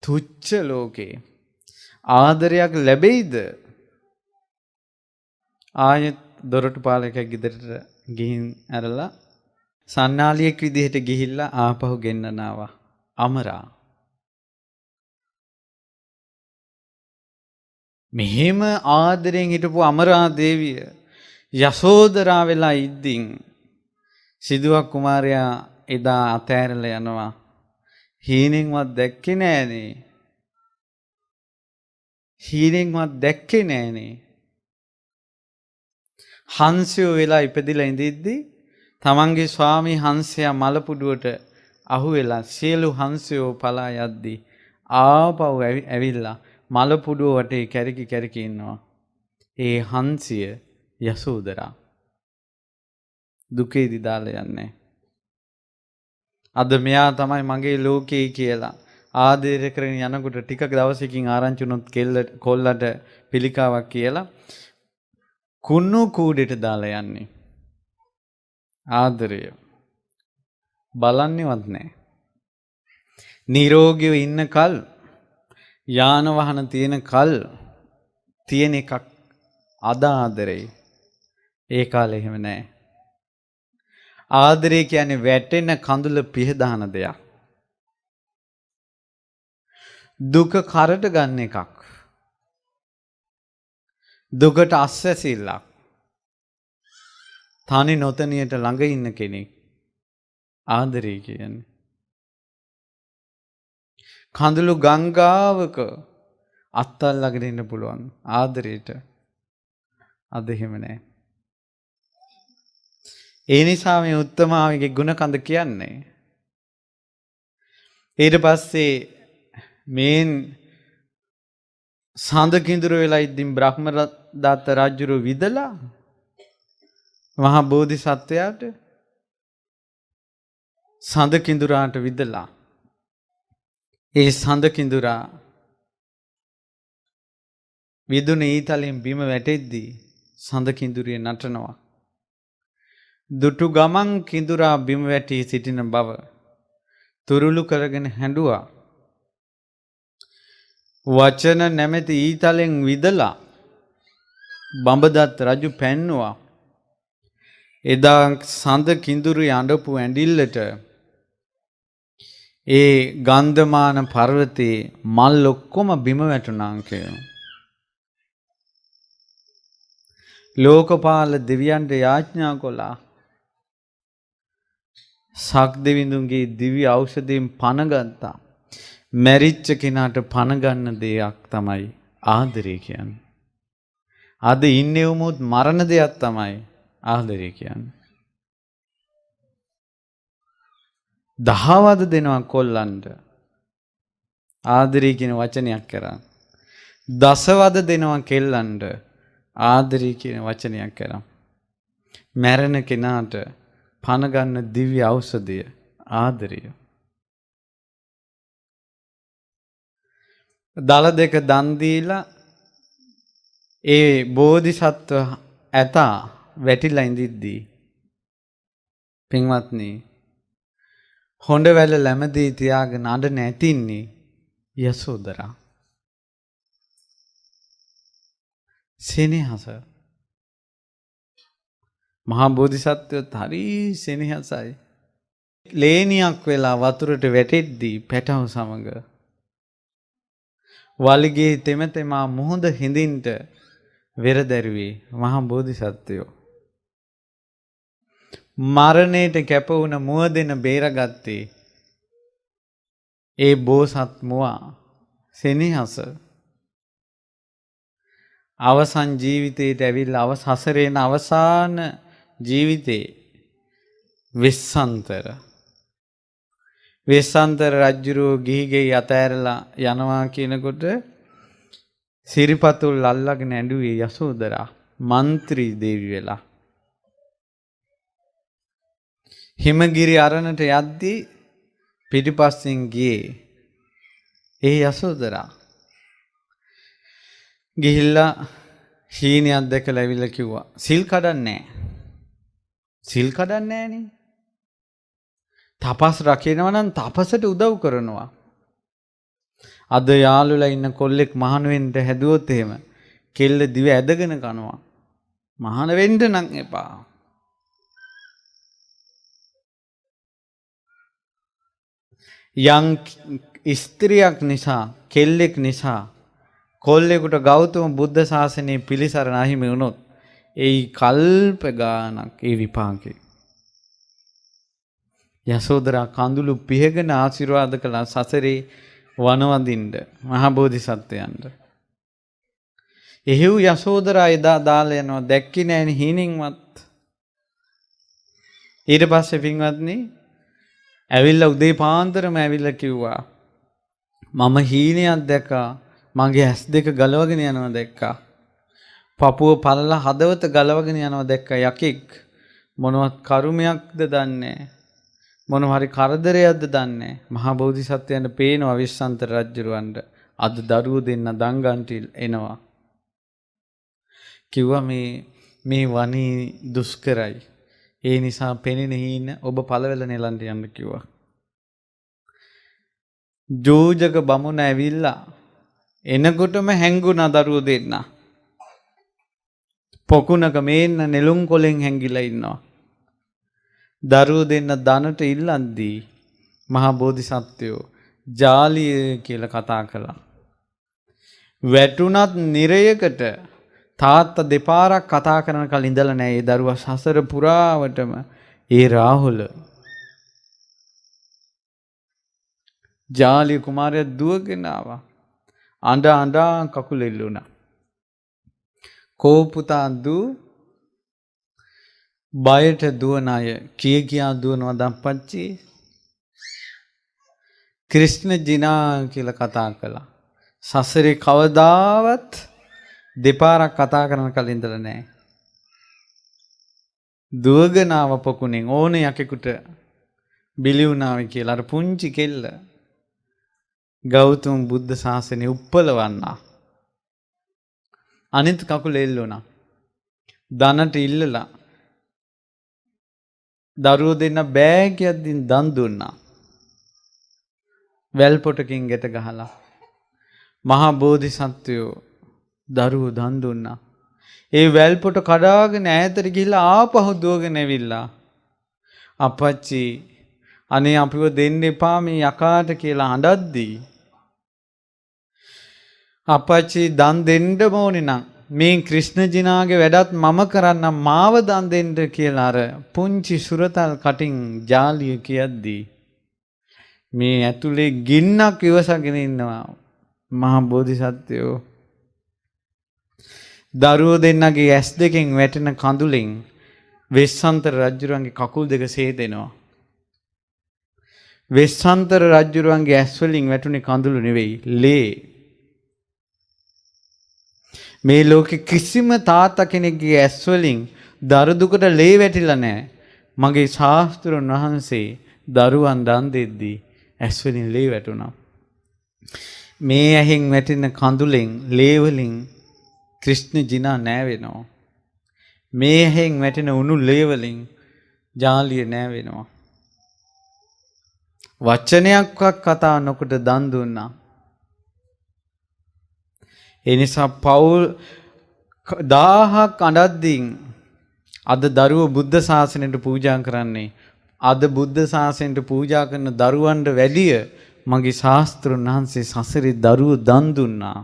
තුච්ච ලෝකේ ආදරයක් ලැබෙයිද? ආයෙත් දොරටු පාලකයා ගෙදරට ගිහින් ඇරලා සන්නාලියෙක් විදිහට ගිහිල්ලා ආපහු ගෙන්නන ආවා. අමරා. මෙහෙම ආදරෙන් හිටපු අමරා දේවිය යසෝදරා වෙලා ඉද්දින් සිදුවක් කුමාරයා එදා අතෑරලා යනවා. හීනෙන්වත් දැක්කේ නෑනේ. හීනෙන්වත් දැක්කේ නෑනේ. හංසයෝ වෙලා ඉපදිලා ඉඳිද්දි තමන්ගේ ස්වාමී හංසයා මලපුඩුවට අහු වෙලා සියලු හංසයෝ පලා යද්දි ආපහු ඇවිල්ලා මලපුඩුව වටේ කැරකි කැරකි ඉන්නවා. ඒ හංසිය යසෝදරා දුකේදී දාලා යන්නේ. අද මෙයා තමයි මගේ ලෝකේ කියලා ආදරය කරගෙන යනකොට ටිකක් දවසකින් ආරංචි වුණොත් කොල්ලට පිළිකාවක් කියලා කුණු කූඩේට දාලා යන්නේ. ආදරය බලන්නේවත් නැහැ. නිරෝගීව ඉන්න කල් යාන වාහන තියෙන කල් තියෙන එකක් අද ආදරේ. ඒ කාලේ එහෙම නැහැ. ආදරය කියන්නේ වැටෙන කඳුල පිහදාන දෙයක්. දුක කරට ගන්න එකක්. දුකට අස්වැසිල්ලක්. තනි නොතනියට ළඟ ඉන්න කෙනෙක් ආදරය කියන්නේ. කඳුළු ගංගාවක අත්අල්ලගෙන ඉන්න පුළුවන් ආදරයට. අද එහෙම නැහැ. ඒ නිසා මේ උත්තමාවිගේ ගුණ කඳ කියන්නේ. ඊට පස්සේ මේන් සඳ කිඳුර වෙලා ඉදින් බ්‍රහ්මදත්ත රජුරු විදලා මහා බෝධිසත්වයාට සඳ කිඳුරාට විදලා ඒ සඳ කිඳුරා විදුන ඊතලෙන් බිම වැටෙද්දී සඳ කිඳුරිය නටනවා. දුටු ගමන් කිඳුරා බිම වැටී සිටින බව තුරුළු කරගෙන හැඬුවා. වචන නැමැති ඊතලෙන් විදලා බඹදත් රජු පැන්නුවා. එදා සඳ කිඳුරි අඬපු ඇඬිල්ලට ඒ ගන්ධමාන පර්වතයේ මල් ඔක්කොම බිම වැටුණා කියලා. ලෝකපාල දෙවියන්ට යාඥා කළා. සක් දෙවිඳුන්ගේ දිව්‍ය ඖෂධයෙන් පණ ගත්තා. මැරිච්ච කෙනාට පණ ගන්න දෙයක් තමයි ආදරය කියන්නේ. අද ඉන්නේ උමුත් මරණ දෙයක් තමයි ආදරය කියන්නේ. දහවද දෙනවා කොල්ලන්ට ආදරය කියන වචනයක් කරා. දසවද දෙනවා කෙල්ලන්ට ආදරය කියන වචනයක් කරා. මැරෙන කෙනාට පණ ගන්න දිව්‍ය ඖෂධය ආදරය. දල දෙක දන් දීලා ඒ බෝධිසත්ව ඇතා වැටිලා ඉඳිද්දී පින්වත්නි හොඬ වැල ලැමදී තියාගෙන අඬ නැතින්නේ යසෝදරා. සෙනෙහස මහා බෝධිසත්වයත් හරි සෙනෙහසයි. ලේනියක් වෙලා වතුරට වැටෙද්දී පැටව සමග වලිගේ තෙමතෙමා මුහුද හිඳින්ට වෙරදැරුවේ මහා බෝධිසත්වයෝ. මරණයට කැප වුණ මුවදෙන බේරගත්තේ ඒ බෝසත් මුවා සෙනෙහස. අවසන් ජීවිතයට ඇවිල්ලා සසරේන අවසාන ජීවිතේ වෙස්සන්තර රජුරෝ ගිහිගෙයි අතෑරලා යනවා කියනකොට සිරිපතුල් අල්ලගෙන ඇඬුවේ යසෝදරා මන්ත්‍රී දේවි වෙලා. හිමගිරි අරණට යද්දී පිටිපස්සෙන් ගියේ ඒ යසෝදරා. ගිහිල්ලා හීනයක් දැකලා ඇවිල්ලා කිව්වා සිල් කඩන්නේ නැහැ. සිල් කඩන්නේ නැහනේ. තපස් රකිනවා නම් තපසට උදව් කරනවා. අද යාළුලා ඉන්න කොල්ලෙක් මහාන වෙන්න හැදුවොත් එහෙම කෙල්ල දිව ඇදගෙන කනවා. මහාන වෙන්න නම් එපා. යම් ස්ත්‍රියක් නිසා කෙල්ලෙක් නිසා කොල්ලෙකුට ගෞතම බුද්ධ ශාසනය පිළිසරණ අහිමි වුණොත් ඒ කල්ප ගානක් ඒ විපාකේ. යසෝදරා කඳුළු පිහගෙන ආශිර්වාද කළා සසරේ වනවදින්න මහා බෝධිසත්වයන්ට. එහෙව් යසෝදරා එදා දාලා යනවා දැක්කේ නෑනේ හීනෙන්වත්. ඊට පස්සේ පින්වත්නි ඇවිල්ලා උදේ පාන්දරම ඇවිල්ලා කිව්වා මම හීනයක් දැක්කා. මගේ ඇස් දෙක ගලවගෙන යනවා දැක්කා. පපුව පළලා හදවත ගලවගෙන යනවා දැක්කා යකෙක්. මොනවත් කරුමයක්ද දන්නේ මොන හරි කරදරයක්ද දන්නේ. මහා බෝධිසත්වයන්ට පේනවා විශ්වන්තර රජුරවන්ට අද දරුවෝ දෙන්න දංගන්ට එනවා. කිව්වා මේ වනී දුෂ්කරයි. ඒ නිසා පෙනෙන හීන ඔබ පළවෙල නෙලන්ට යන්න කිව්වා. ජෝජක බමුණ ඇවිල්ලා එනකොටම හැංගුණා දරුවෝ දෙන්න. පොකුණක මේන්න නෙළුම් කොලෙන් හැංගිලා ඉන්නවා. දරුවෝ දෙන්න දනට ඉල්ලන්දී මහා බෝධිසත්වයෝ ජාලිය කියලා කතා කළා. වැටුණත් නිරයකට තාත්තා දෙපාරක් කතා කරන කල ඉඳලා නැහැ. ඒ දරුවා සසර පුරාවටම ඒ රාහුල ජාලිය කුමාරයා දුවගෙන ආවා. අඬ කකුල එල්ලුණා. කෝ පුතා දූ බයට දුවන අය කියා දුවනවා දම්පච්චි. ක්‍රිෂ්ණ ජිනා කියලා කතා කළා. සසරේ කවදාවත් දෙපාරක් කතා කරන කල ඉඳලා නැහැ. දුවගෙන ආව පොකුණෙන් ඕනේ යකෙකුට බිලි වුණාවේ කියලා අර පුංචි කෙල්ල ගෞතම බුද්ධ ශාසනය උප්පලවන්නා. අනිත් කකුල එල්ලුණා. දනට ඉල්ලලා දරුවෝ දෙන්න බෑ කියද්දී දන් දුන්නා. වැල් පොටකින් ගෙට ගහලා මහා බෝධිසත්වයෝ දරුවෝ දන් දුන්නා. ඒ වැල් පොට කඩාගෙන ඈතට ගිහිල්ලා ආපහු දුවගෙන ඇවිල්ලා අපච්චි අනේ අපිව දෙන්න එපා මේ යකාට කියලා අඬද්දී අපච්චි දන් දෙන්න ඕනේ නම් මේ ක්‍රිෂ්ණ ජිනාගේ වැඩත් මම කරන්නම් මාව දන් දෙන්න කියලා අර පුංචි සුරතල් කටින් ජාලිය කියද්දී මේ ඇතුලේ ගින්නක් ඉවසගෙන ඉන්නවා මහා බෝධිසත්වයෝ. දරුවෝ දෙන්නගේ ඇස් දෙකෙන් වැටෙන කඳුලෙන් වෙස්සන්තර රජුරන්ගේ කකුල් දෙක සේදෙනවා. වෙස්සන්තර රජුරන්ගේ ඇස් වලින් වැටුනේ කඳුළු නෙවෙයි ලේ. මේ ලෝකෙ කිසිම තාත්තා කෙනෙක්ගේ ඇස් වලින් දරු දුකට ලේ වැටිලා නැහැ. මගේ ශාස්ත්‍රඥ වහන්සේ දරුවන් දන් දෙද්දී ඇස් වලින් ලේ වැටුණා. මේ ඇහෙන් වැටෙන කඳුලෙන් ලේ වලින් ක්‍රිෂ්ණ ජිනා නෑවෙනවා. මේ ඇහෙන් වැටෙන උණු ලේ වලින් ජාලිය නෑවෙනවා. වචනයක්වත් කතා නොකොට දන් දුන්නා. ඒ නිසා පවුල් 1000ක් අඬද්දී අද දරුවෝ බුද්ධ ශාසනයට පූජා කරන්නේ අද බුද්ධ ශාසනයට පූජා කරන දරුවන්ට වැඩිය මගේ ශාස්ත්‍රඥ වහන්සේ සසරේ දරුවෝ දන් දුන්නා.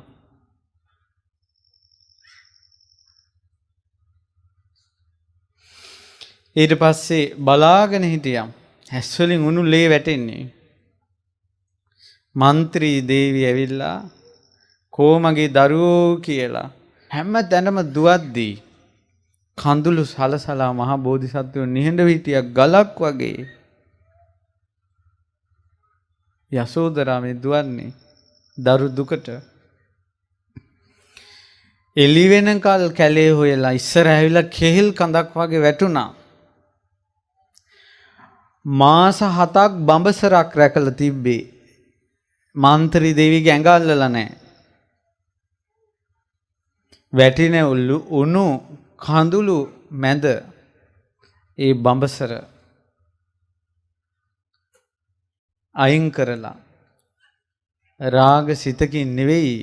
ඊට පස්සේ බලාගෙන හිටියා. ඇස් වලින් උණු ලේ වැටෙන්නේ. මන්ත්‍රී දේවිය ඇවිල්ලා කොමගේ දරුවෝ කියලා හැම තැනම දුවද්දී කඳුළු සලසලා මහා බෝධිසත්වයෝ නිහඬව හිටියා ගලක් වගේ. යසෝදරා මේ දුවන්නේ දරු දුකට. එළි වෙනකල් කැලේ හොයලා ඉස්සර ඇවිල්ලා කෙහෙල් කඳක් වගේ වැටුණා. මාස 7ක් බඹසරක් රැකලා තිබ්බේ. මන්ත්‍රී දේවියගේ ඇඟ අල්ලලා නැහැ. වැටින උණු කඳුළු මැද ඒ බඹසර අයින් කරලා රාග සිතකින් නෙවෙයි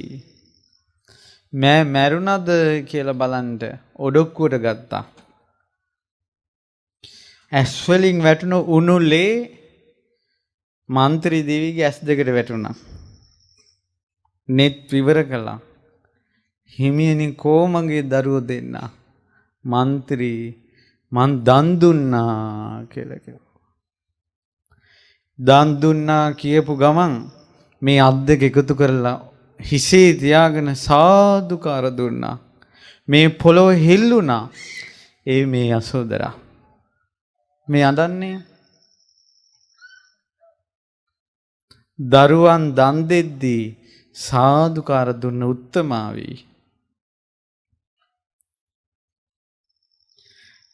මෑ මැරුණද කියලා බලන්න ඔඩොක්කුවට ගත්තා. ඇස් වලින් වැටුණු උණුලේ මන්ත්‍රී දේවියගේ ඇස් දෙකට වැටුණා. net විවර කළා. හිමියනි කොමගේ දරුවෝ දෙන්න මන්ත්‍රී මන් දන් දුන්නා කියලා කිව්වා. දන් දුන්නා කියපු ගමන් මේ අත් දෙක එකතු කරලා හිසේ තියාගෙන සාදුකාර දුන්නා. මේ පොළොව හෙල්ලුණා. ඒ මේ යසෝදරා මේ අඬන්නේ දරුවන් දන් දෙද්දී සාදුකාර දුන්න උත්තමාවී.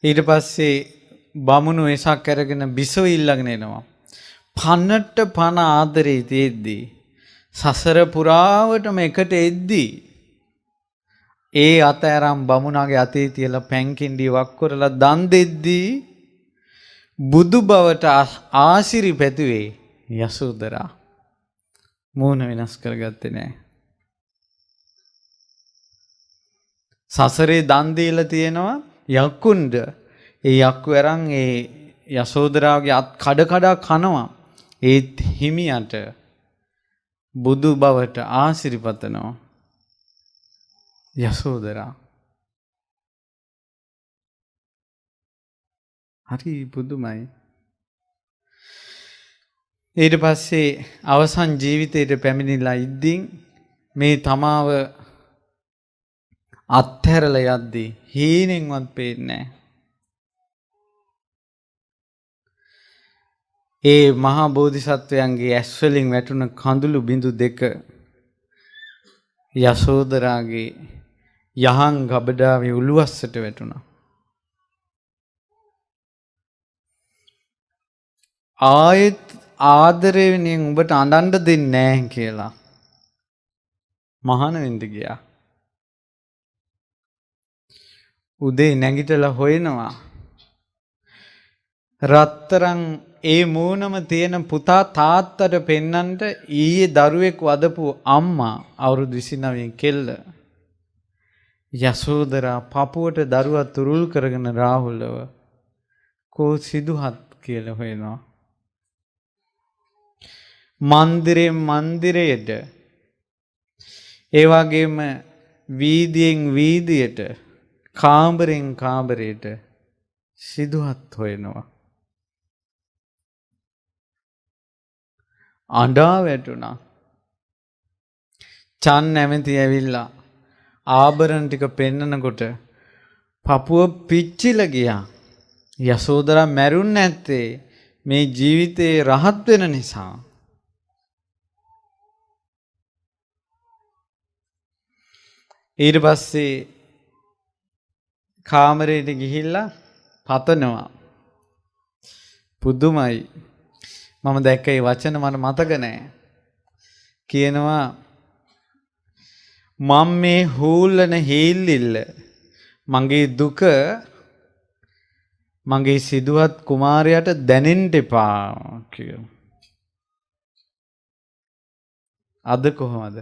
ඊට පස්සේ බමුණු එසක් අරගෙන බිසව ඉල්ලගෙන එනවා. පන්නට පන ආදරේ තියෙද්දී සසර පුරාවටම එකට එද්දී ඒ අත අරන් බමුණාගේ අතේ තියලා පැන් කින්ඩි වක් කරලා දන් දෙද්දී බුදු බවට ආසිරි පැතුවේ යසෝදරා. මූණ වෙනස් කරගත්තේ නැහැ. සසරේ දන් දීලා තියෙනවා යක්කුන්ට. ඒ යක්කු අරන් ඒ යසෝදරාගේ අත් කඩ කඩ කනවා. ඒත් හිමියට බුදු බවට ආශිර්වාදනවා යසෝදරා. හරි පුදුමයි. ඊට පස්සේ අවසන් ජීවිතයට පැමිණිලා ඉද්දින් මේ තමාව අත්හැරලා යද්දී හීනෙන්වත් පේන්නේ නැහැ. ඒ මහා බෝධිසත්වයන්ගේ ඇස් වලින් වැටුණ කඳුළු බිඳු දෙක යසෝදරාගේ යහන් ගබඩාවේ උළුවස්සට වැටුණා. ආයෙත් ආදරයෙන් උඹට අඬන්න දෙන්නේ නැහැ කියලා මහාන වෙන්න ගියා. උදේ නැගිටලා හොයනවා රත්තරන් ඒ මූණම තියෙන පුතා තාත්තට පෙන්නන්ට ඊයේ දරුවෙක් වදපු අම්මා අවුරුදු 29 කෙල්ල යසෝදරා පපුවට දරුවා තුරුල් කරගෙන රාහුලව කෝ සිදුහත් කියලා හොයනවා. මන්දිරයට ඒ වගේම වීදියෙන් වීදියට කාමරෙන් කාමරයට සිදුහත් හොයනවා. අඬා වැටුණා. චන් නැමැති ඇවිල්ලා ආභරණ ටික පෙන්නනකොට පපුව පිච්චිලා ගියා. යසෝදරා මැරුන්නේ නැත්තේ මේ ජීවිතේ රහත් වෙන නිසා. ඊට පස්සේ කාමරේට ගිහිල්ලා පතනවා. පුදුමයි. මම දැක්ක ඒ වචන මට මතක නැහැ. කියනවා මම මේ හූල්ලන හීල්ලිල්ල මගේ දුක මගේ සිදුවත් කුමාරයාට දැනෙන්න එපා කියලා. අද කොහොමද?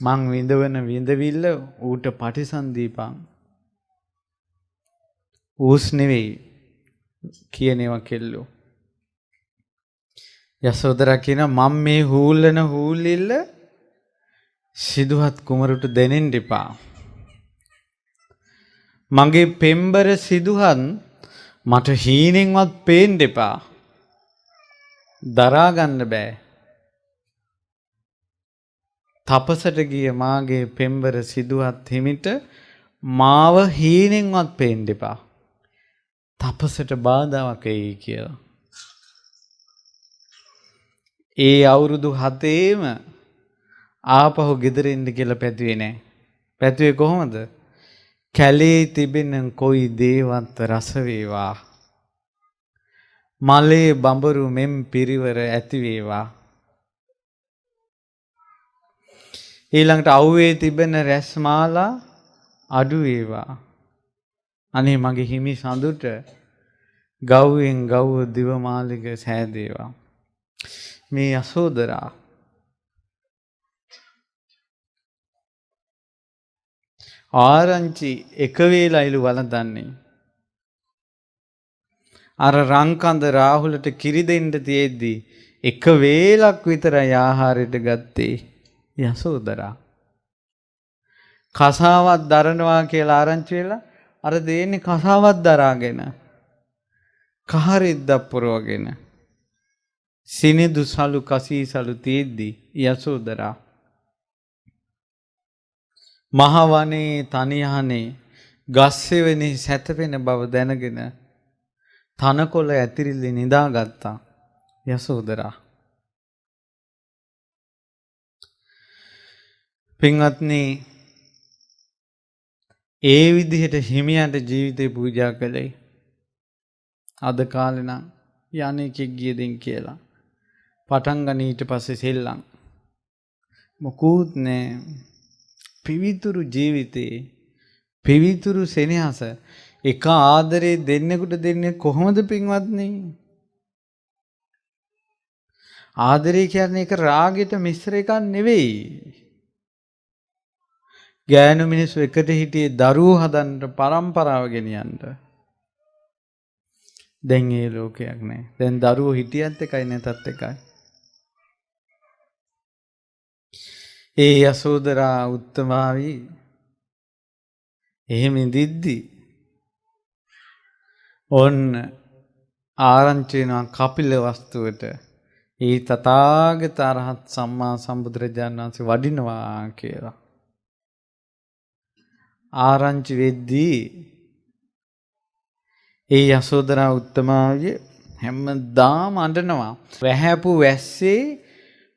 මං විඳවන විඳවිල්ල ඌට පටිසන් දීපන්. ඌස් නෙවෙයි කියනවා කෙල්ලෝ. යසෝදරා කියන මම මේ හූල්ලන හූල්ලිල්ල සිදුහත් කුමරුට දෙනෙන්න එපා. මගේ පෙම්බර සිදුහත් මට හීනෙන්වත් පේන්න එපා. දරා ගන්න බෑ. තපසට ගිය මාගේ පෙම්බර සිදුහත් හිමිට මාව හීනෙන්වත් පේන්න එපා. තපසට බාධාවක් එයි කියලා. ඒ අවුරුදු 7ේම ආපහු ගෙදර එන්න කියලා පැතුවේ නෑ. පැතුවේ කොහොමද? කැලේ තිබෙන කොයි දේවත් රස වේවා. මලේ බඹරු මෙම් පිරිවර ඇති වේවා. ඊළඟට අවුවේ තිබෙන රැස්මාලා අඩු වේවා. අනේ මගේ හිමි සඳුට ගව්වෙන් ගව්ව දිවමාලික සෑදේවා. මේ යසෝදරා ආරංචි එක වේලයිලු වළඳන්නේ. අර රංකඳ රාහුලට කිරි දෙන්න තියෙද්දි එක වේලක් විතරයි ආහාරයට ගත්තේ යසෝදරා. කසාවක් දරනවා කියලා ආරංචි වෙලා අර දෙන්නේ කසාවක් දරාගෙන කහරිද්දක් පුරවගෙන සිනිදු සලු කසීසලු තියෙද්දි යසෝදරා මහවනේ තනියහනේ ගස්සෙවෙනි සැතපෙන බව දැනගෙන තනකොළ ඇතිරිලි නිදාගත්තා යසෝදරා. පින්වත්නි, ඒ විදිහට හිමියන්ට ජීවිතේ පූජා කළේ. අද කාලේ නම් යන්නේකෙක් ගියදින් කියලා පටන් ගන්න ඊට පස්සේ සෙල්ලම් මොකුත් නෑ. පිවිතුරු ජීවිතේ පිවිතුරු සෙනෙහස එක ආදරේ දෙන්නෙකුට දෙන්නේ කොහොමද පින්වත්නි? ආදරේ කියන්නේ ඒක රාගෙට මිශ්‍ර එකක් නෙවෙයි. ගෑනු මිනිස්සු එකට හිටියේ දරුවෝ හදන්න පරම්පරාව ගෙනියන්න. දැන් ඒ ලෝකයක් නෑ. දැන් දරුවෝ හිටියත් එකයි නැතත් එකයි. ඒ යසෝදරා උත්තමාවි එහෙම ඉඳිද්දි ඔන්න ආරංචි වෙනවා කපිල වස්තුවට. ඒ තථාගත අරහත් සම්මා සම්බුදුරජාණන් වහන්සේ වඩිනවා කියලා. ආරංචි වෙද්දී ඒ යසෝදරා උත්තමාවිය හැමදාම අඬනවා. වැහැපු වැස්සේ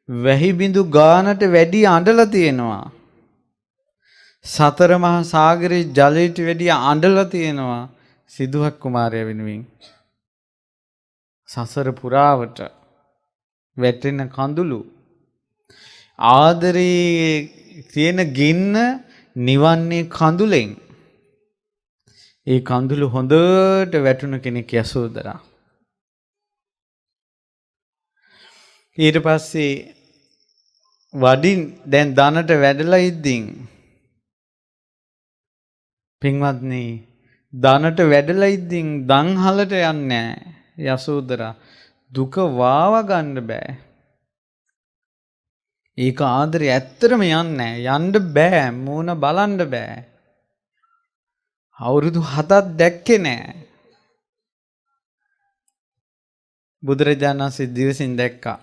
වැහි බිඳු ගානට වැඩි අඬලා තියෙනවා. සතර මහා සාගරේ ජලයට වැඩි අඬලා තියෙනවා සිදුහත් කුමාරයා වෙනුවෙන්. සසර පුරාවට වැටෙන කඳුළු ආදරේ තියෙන ගින්න නිවන්නේ කඳුලෙන්. ඒ කඳුළු හොඳට වැටුණු කෙනෙක් යසෝදරා. ඊට පස්සේ වඩින් දැන් දනට වැඩලා ඉද්දින් පින්වත්නි දනට වැඩලා ඉද්දින් දන්හලට යන්නේ යසෝදරා. දුක වාව ගන්න බෑ. ඒක ආදරේ ඇත්තටම යන්නේ යන්න බෑ. මූණ බලන්න බෑ. අවුරුදු 7ක් දැක්කේ නෑ. බුදුරජාණන් වහන්සේ දිවසින් දැක්කා.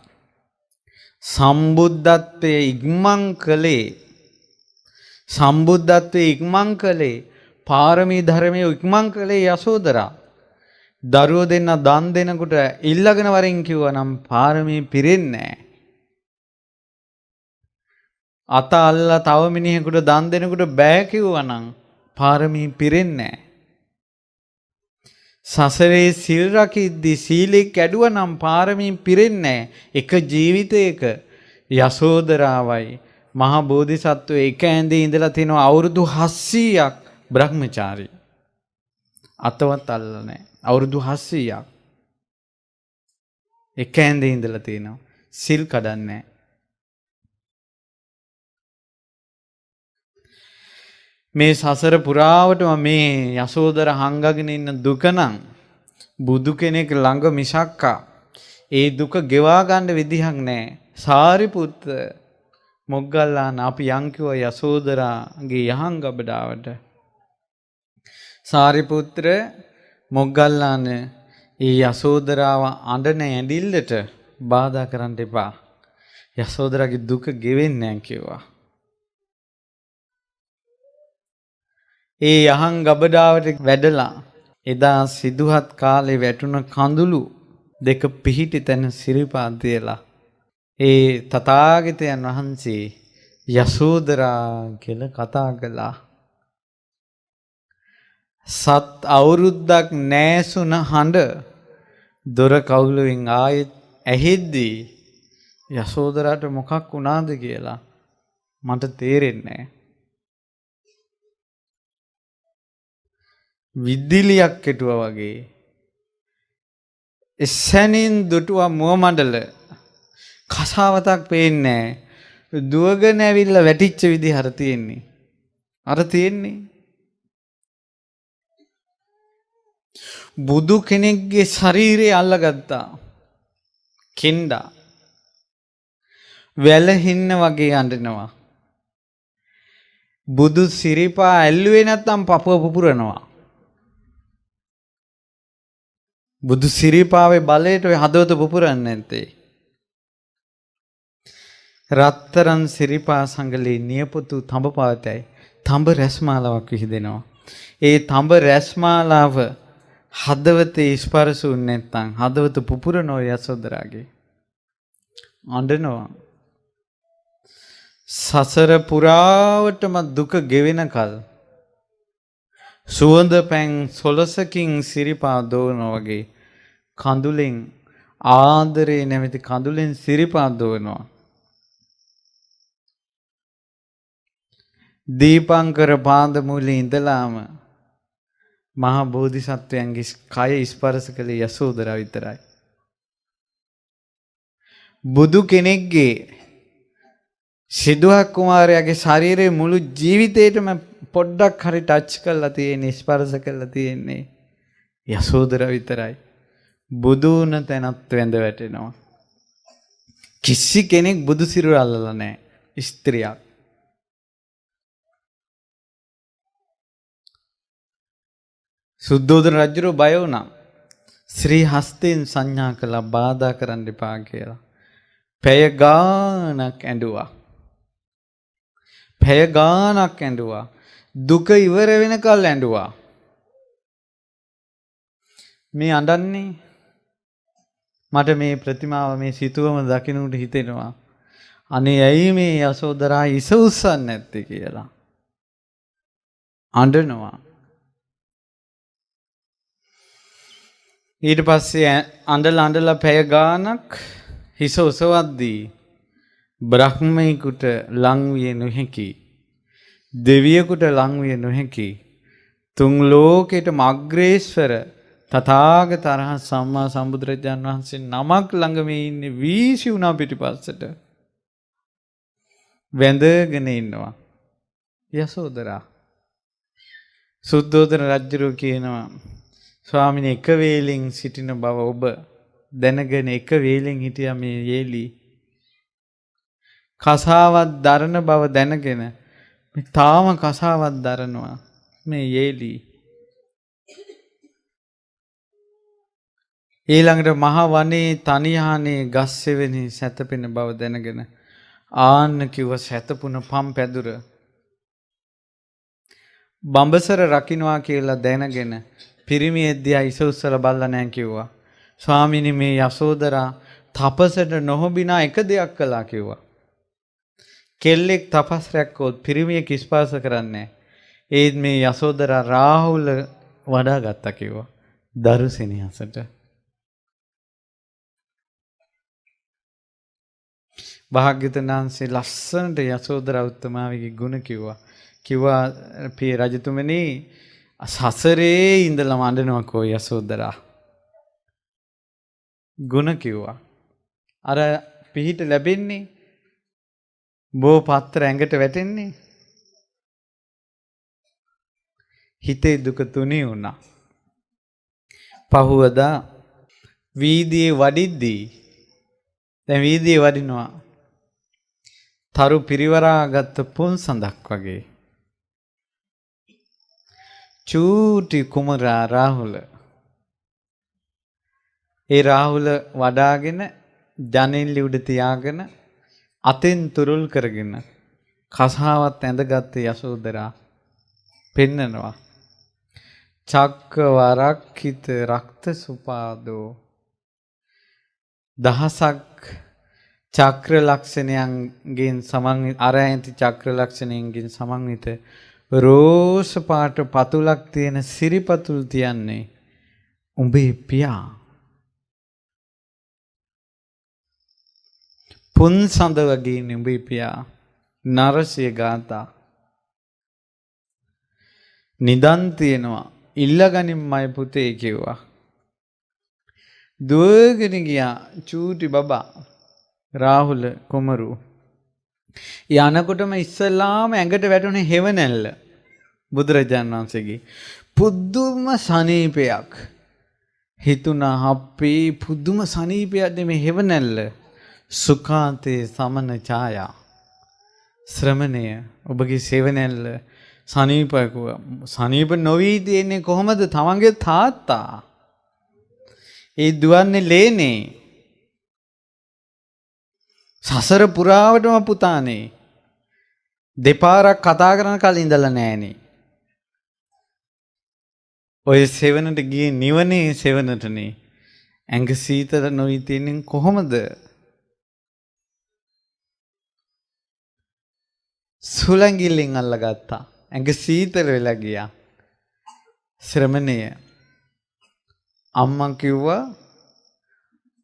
සම්බුද්ධත්වයේ ඉක්මන් කළේ පාරමී ධර්මයේ ඉක්මන් කළේ යසෝදරා. දරුවෝ දෙන්න දන් දෙනකොට ඉල්ලගෙන වරින් කිව්වා නම් පාරමී පිරෙන්නේ නැහැ. අත අල්ලලා තව මිනිහෙකුට දන් දෙනකොට බෑ කිව්වා නම් පාරමී පිරෙන්නේ නැහැ. සසරේ සිල් රකිද්දි සීලෙ කැඩුවා නම් පාරමී පිරෙන්නේ නැහැ. එක ජීවිතයක යසෝදරාවයි මහා බෝධිසත්වෝ එක ඇඳේ ඉඳලා තිනවා අවුරුදු 700ක් බ්‍රහ්මචාරී. අතවත් අල්ලලා නැහැ. අවුරුදු 700ක් එක ඇඳේ ඉඳලා තිනවා. සිල් කඩන්නේ නැහැ. මේ සසර පුරාවටම මේ යසෝදර හංගගෙන ඉන්න දුක නම් බුදු කෙනෙක් ළඟ මිසක්කා ඒ දුක ගෙවා ගන්න විදිහක් නැහැ. සාරිපුත්ත මොග්ගල්ලාන අපි යන් කිව්වා යසෝදරාගේ යහන් ගබඩාවට. සාරිපුත්‍ර මොග්ගල්ලාන ඒ යසෝදරාව අඬන ඇඬිල්ලට බාධා කරන්න එපා. යසෝදරාගේ දුක ගෙවෙන්නේ නැහැ කිව්වා. ඒ යහන් ගබඩාවට වැඩලා එදා සිදුහත් කාලේ වැටුණ කඳුළු දෙක පිහිටි තැන සිරිපා තියලා ඒ තථාගතයන් වහන්සේ යසෝදරා කියලා කතා කළා. සත් අවුරුද්දක් නෑසුන හඬ දොර කවුළුවෙන් ආයෙත් ඇහෙද්දී යසෝදරාට මොකක් වුණාද කියලා මට තේරෙන්නේ නෑ. විද්දිලියක් කෙටුවා වගේ එසැනින් දුටුවා මුව මණ්ඩල කසාවතක් පේන්නේ නෑ. දුවගෙන ඇවිල්ලා වැටිච්ච විදිහ අර තියෙන්නේ. බුදු කෙනෙක්ගේ ශරීරය අල්ලගත්තා. කෙන්ඩා වැලහින්න වගේ අඬනවා. බුදු සිරිපා ඇල්ලුවේ නැත්නම් පපුව පුපුරනවා. බුදු සිරිපාවේ බලයට ඔය හදවත පුපුරන්නේ නැත්තේ. රත්තරන් සිරිපා සංගලේ නියපොතු තඹ පාතයි තඹ රැස්මාලාවක් විහිදෙනවා. ඒ තඹ රැස්මාලාව හදවතේ ස්පර්ශ වුනේ නැත්නම් හදවත පුපුරනෝ යසෝදරාගේ අඬනවා. සසර පුරාවටම දුක ගෙවෙන කල සුවඳ පැන් සොලසකින් සිරිපා දෝනවා වගේ කඳුලෙන් ආදරේ නැමැති කඳුලෙන් සිරිපා දෝනවා. දීපංකර පාද මූලේ ඉඳලාම මහා බෝධිසත්වයන්ගේ කය ස්පර්ශ කළේ යසෝදරා විතරයි. බුදු කෙනෙක්ගේ සිදුහත් කුමාරයාගේ ශරීරයේ මුළු ජීවිතේටම පොඩ්ඩක් හරි ටච් කරලා තියෙන්නේ, ස්පර්ශ කරලා තියෙන්නේ යසෝදරා විතරයි. බුදු වුණ තැනත් වැඳ වැටෙනවා. කිසි කෙනෙක් බුදු සිරුර අල්ලලා නැහැ. ස්ත්‍රියක්. සුද්ධෝදන රජුරෝ බය වුණා. ශ්‍රී හස්තයෙන් සංඥා කළා බාධා කරන්න එපා කියලා. පැය ගානක් ඇඬුවා. පැය ගානක් ඇඬුවා. දුක ඉවර වෙනකල් ඇඬුවා. මේ අඬන්නේ මට මේ ප්‍රතිමාව මේ සිතුවම දකිනුට හිතෙනවා. අනේ ඇයි මේ යසෝදරා ඉස උස්සන්නේ නැත්තේ කියලා. අඬනවා. ඊට පස්සේ අඬලා පැය ගානක් හිස ඔසවද්දී බ්‍රහ්මයෙකුට ලං විය නොහැකි, දෙවියෙකුට ලං විය නොහැකි, තුන් ලෝකෙටම අග්‍රේශ්වර තථාගත අරහත් සම්මා සම්බුදුරජාණන් වහන්සේ නමක් ළඟ මේ ඉන්නේ වීසි වුණා පිටිපස්සට. වැඳගෙන ඉන්නවා යසෝදරා. සුද්ධෝදන රජුරෝ කියනවා ස්වාමිනේ එක වේලෙන් සිටින බව ඔබ දැනගෙන එක වේලෙන් හිටියා මේ යේලි. කසාවත් දරන බව දැනගෙන මේ තාම කසාවත් දරනවා මේ යේලි. ඊළඟට මහ වනේ තනියහනේ ගස් සෙවෙනි සැතපෙන බව දැනගෙන ආන්න කිව්ව සැතපුන පම් පැදුර බඹසර රකින්නවා කියලා දැනගෙන පිරිමියෙක්දියා ඉස උස්සලා බල්ලා නැහැ කිව්වා. ස්වාමීනි මේ යසෝදරා තපසට නොහොබිනා එක දෙයක් කළා කිව්වා. කෙල්ලෙක් තපස් රැක්කොත් පිරිමියෙක් ස්පර්ශ කරන්නේ. ඒත් මේ යසෝදරා රාහුල වඩා ගත්තා කිව්වා. දරුසෙනියසට. භාග්‍යවතුන් වහන්සේ ලස්සනට යසෝදරා උත්තමාවිගේ ගුණ කිව්වා. කිව්වා පිය රජතුමනි සසරේ ඉඳලා මඬනවා කෝ යසෝදරා. ගුණ කිව්වා. අර පිහිට ලැබෙන්නේ බෝ පත්‍ර ඇඟට වැටෙන්නේ. හිතේ දුක තුනී වුණා. පහුවදා වීදියේ වඩිද්දී දැන් වීදියේ වඩිනවා තරු පිරිවරාගත් පුන් සඳක් වගේ. චූටි කුමරා රාහුල. ඒ රාහුල වඩාගෙන ජනෙල්ලි උඩ තියාගෙන අතෙන් තුරුල් කරගෙන කසාවත් ඇඳගත් යසෝදරා පෙන්නනවා. චක්කවරක්ඛිත රක්ත සුපාදෝ දහසක් චක්‍ර ලක්ෂණයන්ගෙන් සමන්විත අර ඇති චක්‍ර ලක්ෂණයන්ගෙන් සමන්විත රෝස පාට පතුලක් තියෙන සිරිපතුල් තියන්නේ උඹේ පියා. පුන් සඳ වගේ උඹේ පියා. නරසිය ගාථා නිදන් තියෙනවා. ඉල්ලගනින්මයි පුතේ කිව්වා. දුවගෙන ගියා චූටි බබා රාහුල කුමරු. යනකොටම ඉස්සල්ලාම ඇඟට වැටුනේ හෙවණැල්ල. බුදුරජාණන් වහන්සේගේ පුදුම සනීපයක්. හිතුණා අපේ පුදුම සනීපයක් මේ හෙවණැල්ල. සුඛාන්තේ සමන ඡායා. ශ්‍රමණය ඔබගේ සෙවණැල්ල සනීප නොවි තියෙන්නේ කොහොමද? තමන්ගේ තාත්තා ඒ දුවන්නේ ලේනේ. සසර පුරාවටම පුතානේ. දෙපාරක් කතා කරන කලින් ඉඳලා නෑනේ. ඔය සෙවණට ගියේ නිවනේ සෙවණටනේ. ඇඟ සීතල නොවි තියෙන්නේ කොහොමද? සුලංගිල්ලෙන් අල්ලගත්තා. ඇඟ සීතල වෙලා ගියා. ශ්‍රමණය අම්මා කිව්වා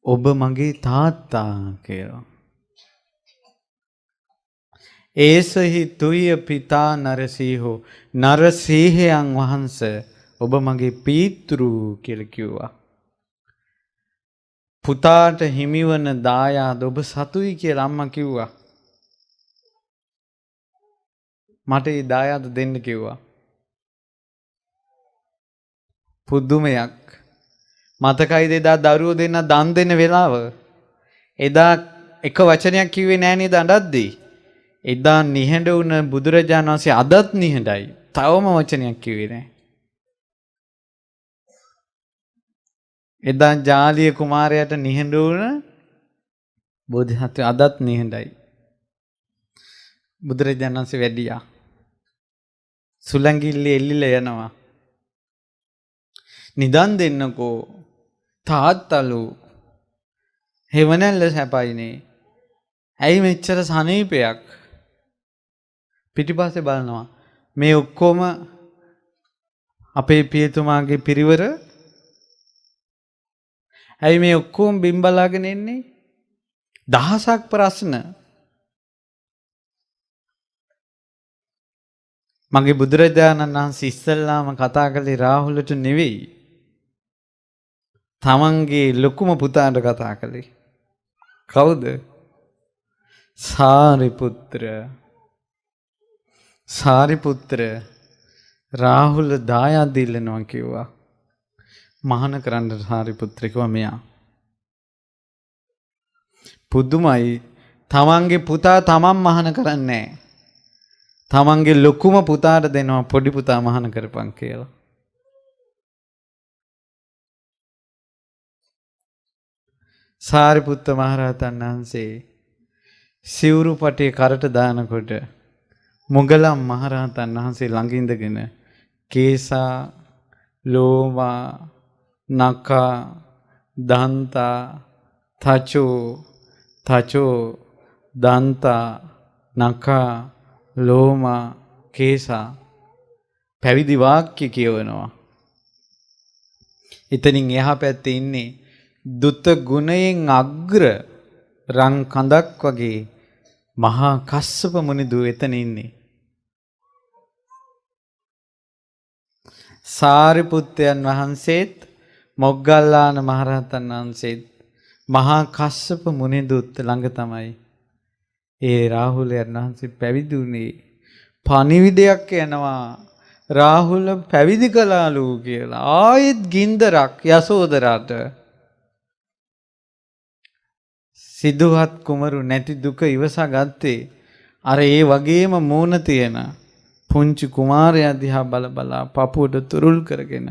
ඔබ මගේ තාත්තා කියලා. ඒසහි තුය පිතා නරසීහෝ. නරසීහයන් වහන්සේ ඔබ මගේ පීතෘ කියලා කිව්වා. පුතාට හිමිවන දායාද ඔබ සතුයි කියලා අම්මා කිව්වා. මට ඒ දායාද දෙන්න කිව්වා. පුදුමයක්. මතකයිද එදා දරුවෝ දෙන්න දන් දෙන වෙලාව? එදා එක වචනයක් කිව්වේ නෑ නේද අඬද්දී? එදා නිහඬ වුණ බුදුරජාණන් වහන්සේ අදත් නිහඬයි. තවම වචනයක් කිව්වේ නෑ. එදා ජාලිය කුමාරයාට නිහඬ වුණ බෝධිසත්වය අදත් නිහඬයි. බුදුරජාණන් වහන්සේ වැඩියා. සුලංගිල්ල එල්ලිලා යනවා. නිදන් දෙන්නකෝ තාත්තලු හෙවණැල්ල සැපයිනේ. ඇයි මෙච්චර සනීපයක්? පිටිපස්සේ බලනවා. මේ ඔක්කොම අපේ පියතුමාගේ පිරිවර. ඇයි මේ ඔක්කොම බිම් බලාගෙන ඉන්නේ? දහසක් ප්‍රශ්න. මගේ බුදුරජාණන් වහන්සේ ඉස්සල්ලාම කතා කළේ රාහුලට නෙවෙයි. තමන්ගේ ලොකුම පුතාට කතා කළේ. කවුද? සාරිපුත්‍ර. සාරිපුත්‍ර රාහුල දායාද ඉල්ලනවා කිව්වා. මහාන කරන්න සාරිපුත්‍ර කිව්වා මෙයා. පුදුමයි. තමන්ගේ පුතා තමන් මහාන කරන්නේ නැහැ. තමන්ගේ ලොකුම පුතාට දෙනවා පොඩි පුතා මහාන කරපන් කියලා. සාරිපුත්ත මහරහතන් වහන්සේ සිවුරු පටේ කරට දානකොට මොගලම් මහරහතන් වහන්සේ ළඟ ඉඳගෙන කේසා ලෝමා නකා දන්තා තචෝ දන්තා නකා ලෝමා කේසා පැවිදි වාක්‍ය කියවනවා. එතනින් එහා පැත්තේ ඉන්නේ දුත ගුණයෙන් අග්‍ර රන් කඳක් වගේ මහා කස්සප මුනිදු එතන ඉන්නේ. සාරිපුත්තයන් වහන්සේත් මොග්ගල්ලාන මහරහතන් වහන්සේත් මහා කස්සප මුනිදුත් ළඟ තමයි ඒ රාහුලයන් වහන්සේ පැවිදි වුණේ. පණිවිඩයක් යනවා රාහුල පැවිදි කළාලු කියලා. ආයෙත් ගින්දරක් යසෝදරාට. සිදුහත් කුමරු නැති දුක ඉවසා ගත්තේ අර ඒ වගේම මූණ තියෙන පුංචි කුමාරයා දිහා බල බලා පපුවට තුරුල් කරගෙන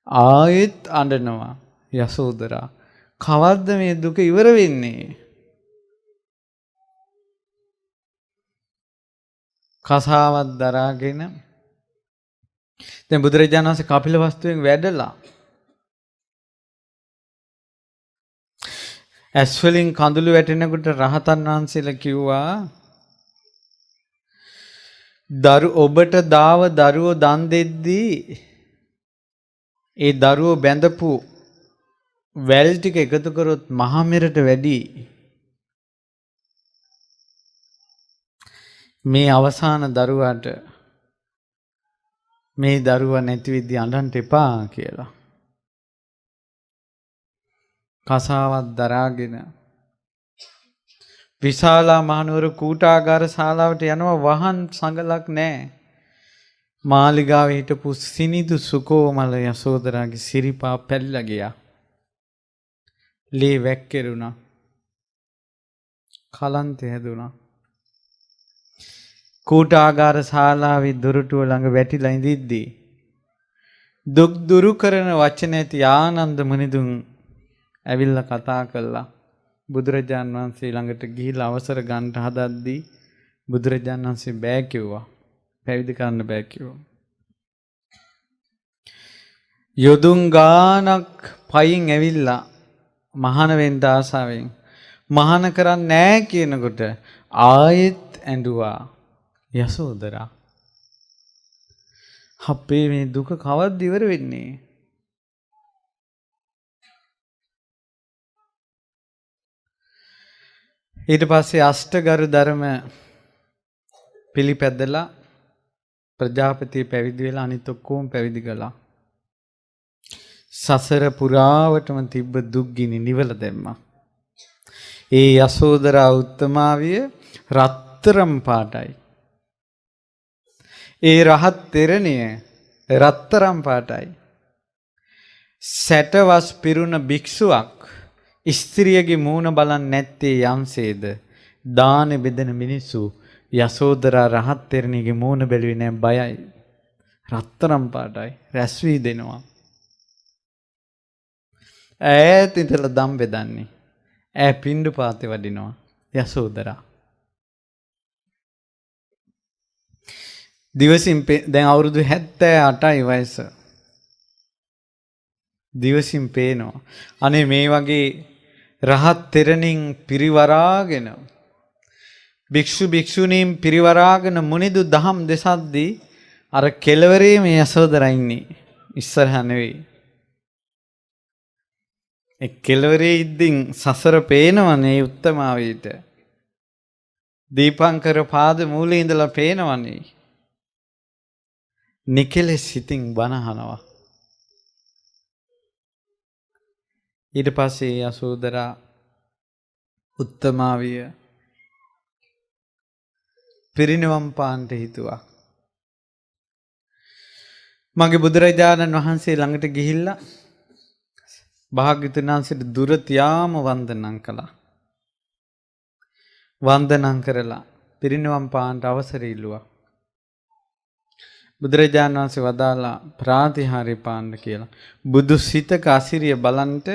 ආයෙත් අඬනවා යසෝදරා. කවද්ද මේ දුක ඉවර වෙන්නේ? කසාවත් දරාගෙන දැන් බුදුරජාණන් වහන්සේ කපිලවස්තුවෙන් වැඩලා ඇස් වලින් කඳුළු වැටෙනකොට රහතන් වහන්සේලා කිව්වා ඔබට දාව දරුවෝ දන් දෙද්දී ඒ දරුවෝ බැඳපු වැල් ටික එකතු කරොත් මහා මෙරට වැඩි. මේ අවසාන දරුවාට මේ දරුවා නැති වෙද්දී අඬන්න එපා කියලා. කසාවත් දරාගෙන විශාලා මහනුවර කූටාගාර ශාලාවට යනවා. වහන් සංගලක් නැහැ. මාලිගාවේ හිටපු සිනිදු සුකෝමල යසෝදරාගේ සිරිපා පැල්ලා ගියා. ලේ වැක්කිරුණා. කලන්තය හැදුණා. කූටාගාර ශාලාවේ දොරටුව ළඟ වැටිලා ඉඳිද්දී දුක් දුරු කරන වචන ඇති ආනන්ද මුනිදුන් ඇවිල්ලා කතා කළා. බුදුරජාන් වහන්සේ ළඟට ගිහිල්ලා අවසර ගන්න හදද්දී බුදුරජාණන් වහන්සේ බෑ කිව්වා. පැවිදි කරන්න බෑ කිව්වා. යොදුන් ගානක් පයින් ඇවිල්ලා මහාන වෙන්න ආසාවෙන් මහාන කරන්නේ නැහැ කියනකොට ආයෙත් ඇඬුවා යසෝදරා. අපේ මේ දුක කවද්ද ඉවර වෙන්නේ? ඊට පස්සේ අෂ්ටගරු ධර්ම පිළිපැදලා ප්‍රජාපති පැවිදි වෙලා අනිත් ඔක්කොම පැවිදි කළා. සසර පුරාවටම තිබ්බ දුක්ගිනි නිවල දැම්මා. ඒ යසෝදරා උත්තමාවිය රත්තරම් පාටයි. ඒ රහත් තෙරණිය රත්තරම් පාටයි. සැටවස් පිරුණ භික්ෂුවක් ස්ත්‍රියගේ මූණ බලන් නැත්තේ යම්සේද දානෙ බෙදෙන මිනිස්සු යසෝදරා රහත් තෙරණියගේ මූණ බැලුවේ නැහැ බයයි. රත්තරම් පාටයි රැස් වී දෙනවා. ඈත ඉඳලා දම් බෙදන්නේ. ඈ පින්ඩු පාතේ වඩිනවා යසෝදරා. දිවසින් දැන් අවුරුදු 78යි වයස. දිවසින් පේනවා. අනේ මේ වගේ රහත් තෙරණින් පිරිවරාගෙන භික්ෂු භික්ෂුණීන් පිරිවරාගෙන මුනිදු දහම් දෙසද්දී අර කෙළවරේ මේ යසෝදරා ඉන්නේ. ඉස්සරහා නෙවෙයි. ඒ කෙළවරේ ඉද්දින් සසර පේනවනේ උත්තමාවියට. දීපංකර පාද මූලේ ඉඳලා පේනවනේ. නිකලෙස් සිතින් බනහනවා. ඊට පස්සේ යසෝදරා උත්තමාවිය පිරිනිවන් පාන්ට හිතුවා. මගේ බුදුරජාණන් වහන්සේ ළඟට ගිහිල්ලා භාග්‍යවතුන් වහන්සේට දුර තියාම වන්දනම් කළා. වන්දනම් කරලා පිරිනිවන් පාන්ට අවසර ඉල්ලුවා. බුදුරජාණන් වහන්සේ වදාලා ප්‍රාතිහාර්ය පාන්න කියලා. බුදු සිතක අසිරිය බලන්ට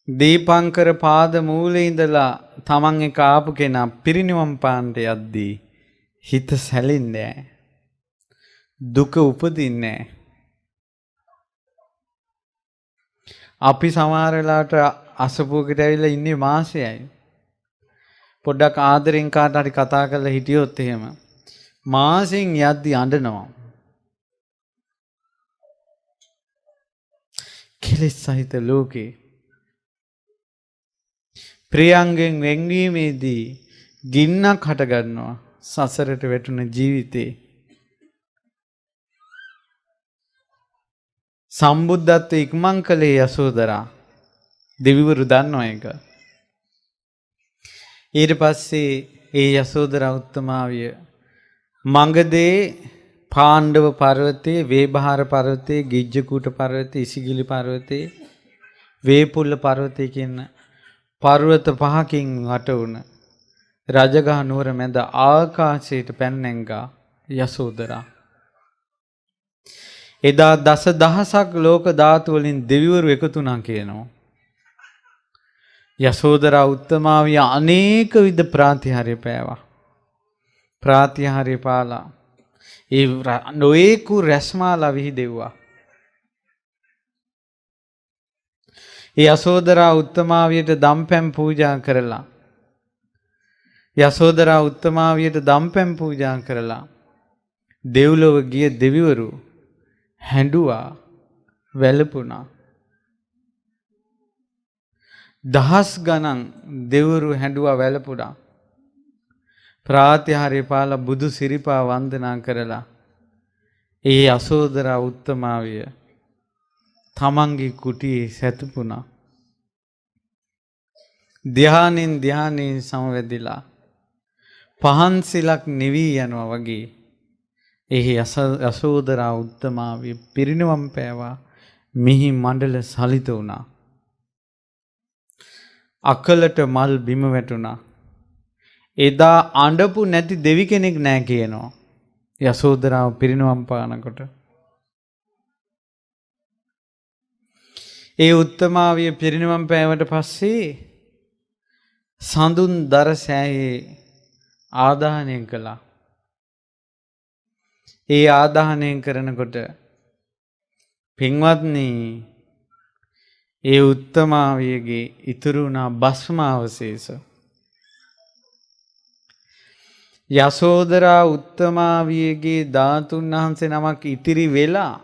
දීපංකර පාද මූලේ ඉඳලා තමන් එක ආපු කෙනා පිරිනිවන් පාන්ට යද්දී හිත සැලෙන්නේ නැහැ. දුක උපදින්නේ නැහැ. අපි සමහර වෙලාවට අසපුවකට ඇවිල්ලා ඉන්නේ මාසෙයි. පොඩ්ඩක් ආදරෙන් කාට හරි කතා කරලා හිටියොත් එහෙම මාසෙන් යද්දී අඬනවා. කෙලෙස් සහිත ලෝකේ ප්‍රියංගෙන් වෙන්වීමේදී ගින්නක් හට ගන්නවා සසරට වැටුණ ජීවිතේ. සම්බුද්ධත්වයේ ඉක්මන් කළේ යසෝදරා. දෙවිවරු දන්නවා ඒක. ඊට පස්සේ ඒ යසෝදරා උත්තමාවිය මංගදේ පාණ්ඩව පර්වතයේ, වේබහාර පර්වතයේ, ගිජ්ජකූට පර්වතයේ, ඉසිගිලි පර්වතයේ, වේපුල්ල පර්වතයේ කියන පර්වත පහකින් වට වුණ රජගහ නුවර මැද ආකාශයට පැන නැංගා යසෝදරා. එදා දසදහසක් ලෝක ධාතු වලින් දෙවිවරු එකතු වුණා කියනවා. යසෝදරා උත්තමාවිය අනේක විද ප්‍රාතිහාර්ය පෑවා. ප්‍රාතිහාර්ය පාලා ඒ නොයෙකු රැස්මාලා විහිදෙව්වා. ඒ යසෝදරා උත්තමාවියට දම්පැන් පූජා කරලා යසෝදරා උත්තමාවියට දම්පැන් පූජා කරලා දෙව්ලොව ගිය දෙවිවරු හැඬුවා, වැළපුණා. දහස් ගණන් දෙවිවරු හැඬුවා, වැළපුණා. ප්‍රාතිහාර්ය පාලා බුදු සිරිපා වන්දනා කරලා ඒ යසෝදරා උත්තමාවිය තමන්ගේ කුටියේ සැතපුණා. ධ්‍යානෙන් සමවැදිලා පහන් සිලක් නිවී යනවා වගේ එහි යසෝදරා උත්තමාවිය පිරිනිවන් පෑවා. මිහි මණ්ඩල සලිත වුණා. අකලට මල් බිම වැටුණා. එදා අඬපු නැති දෙවි කෙනෙක් නැහැ කියනවා යසෝදරාව පිරිනිවන් පානකොට. ඒ උත්තමාවිය පිරිනිවන් පෑවට පස්සේ සඳුන් දර සෑයේ ආදාහනය කළා. ඒ ආදාහනය කරනකොට පින්වත්නි ඒ උත්තමාවියගේ ඉතුරු වුණා භස්මාවශේෂ. යසෝදරා උත්තමාවියගේ ධාතුන් වහන්සේ නමක් ඉතිරි වෙලා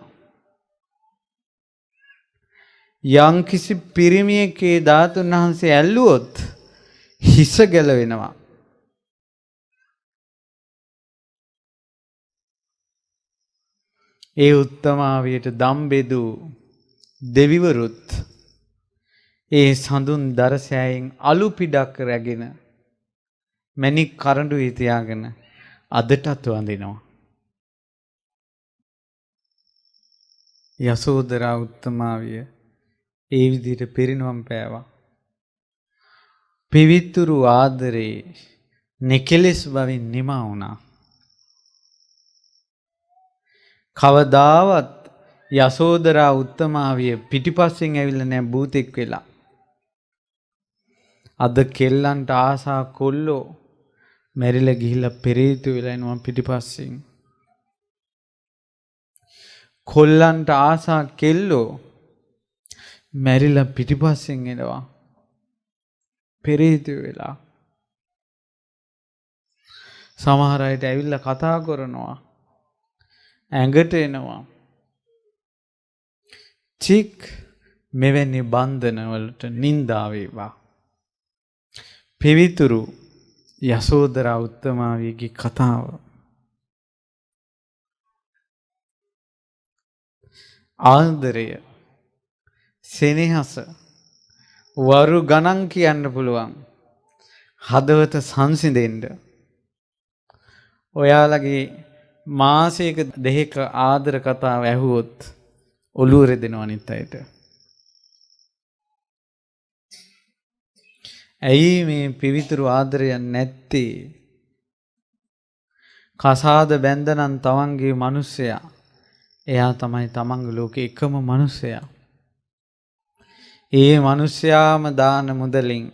යම්කිසි පිරිමියෙක්ගේ ධාතුන් වහන්සේ ඇල්ලුවොත් හිස ගැලවෙනවා. ඒ උත්තමාවියට දම්බෙදු දෙවිවරුත් ඒ සඳුන් දරසෑයෙන් අලු පිඩක් රැගෙන මැණික් කරඬුවේ තියාගෙන අදටත් වඳිනවා. යසෝදරා උත්තමාවිය ඒ විදිහට පිරිනවම් පෑවා. පිවිතුරු ආදරේ නිකලස් බවින් නිමා වුණා. කවදාවත් යසෝදරා උත්තමාවිය පිටිපස්සෙන් ඇවිල්ලා නැහැ භූතෙක් වෙලා. අද කෙල්ලන්ට ආසා කොල්ලෝ මැරිලා ගිහිල්ලා පෙරේතු වෙලා එනවා පිටිපස්සෙන්. කොල්ලන්ට ආසා කෙල්ලෝ මැරිලා පිටිපස්සෙන් එනවා පෙරේතු වෙලා. සමහර අයට ඇවිල්ලා කතා කරනවා, ඇඟට එනවා. චික් මෙවැනි බන්ධනවලට නින්දා වේවා. පිවිතුරු යසෝදරා උත්තමාවියගේ කතාව. ආදරය, සෙනෙහස වරු ගණන් කියන්න පුළුවන්. හදවත සංසිඳෙන්න. ඔයාලගේ මාසයක දෙකක ආදර කතාව ඇහුවොත් ඔළුව රෙදෙනවා අනිත් අයට. ඇයි මේ පිවිතුරු ආදරය නැත්තේ? කසාද බැඳනන් තමන්ගේ මිනිස්සයා. එයා තමයි තමන්ගේ ලෝකේ එකම මිනිස්සයා. ඒ මිනිස්සයාම දාන මුදලින්,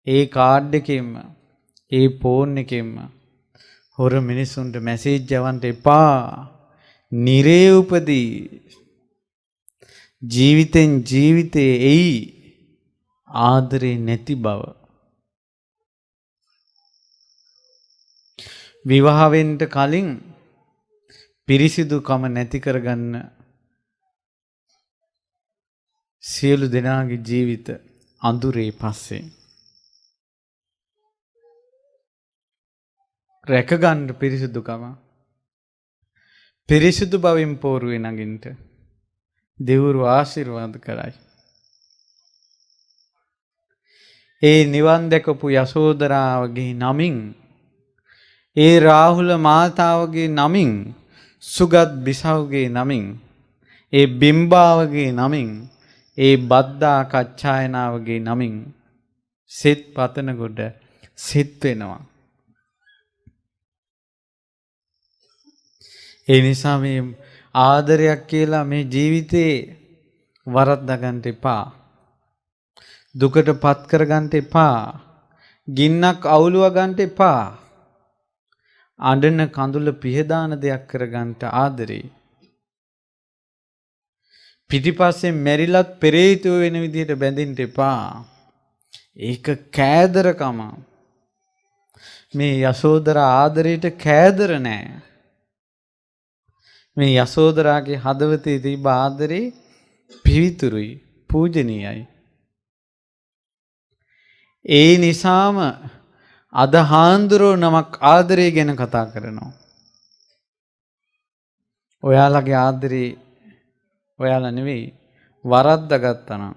ඒ කාඩ් එකෙන්ම, ඒ ෆෝන් එකෙන්ම හොර මිනිසුන්ට මැසේජ් යවන්න එපා. නිරේ උපදී. ජීවිතෙන් ජීවිතේ එයි ආදරේ නැති බව. විවාහ වෙන්න කලින් පිරිසිදුකම නැති කරගන්න සියලු දෙනාගේ ජීවිත අඳුරේ පස්සේ රැකගන්න පිරිසිදුකම, පිරිසිදු බවින් පෝරුවේ නගින්ට දෙවිවරු ආශිර්වාද කරයි. ඒ නිවන් දැකපු යසෝදරාවගේ නමින්, ඒ රාහුල මාතාවගේ නමින්, සුගත් බිසවගේ නමින්, ඒ බිම්බාවගේ නමින්, ඒ බද්දා කච්චායනාවගේ නමින් සෙත් පතනකොට සෙත් වෙනවා. ඒ නිසා මේ ආදරයක් කියලා මේ ජීවිතේ වරද්දා ගන්න එපා. දුකට පත් කර ගන්න එපා. ගින්නක් අවුලව ගන්න එපා. අඬන කඳුල පිහදාන දෙයක් කර ගන්නට ආදරේ. පිටිපස්සේ මැරිලත් පෙරේතු වෙන විදිහට බැඳින්න එපා. ඒක කෑදරකම. මේ යසෝදරා ආදරයට කෑදර නෑ. මේ යසෝදරාගේ හදවතේ තිබ්බ ආදරේ පිවිතුරුයි, පූජනීයයි. ඒ නිසාම අද හාන්දුරෝ නමක් ආදරය ගැන කතා කරනවා. ඔයාලගේ ආදරේ ඔයාලා නෙවෙයි, වරද්දාගත්තා නම්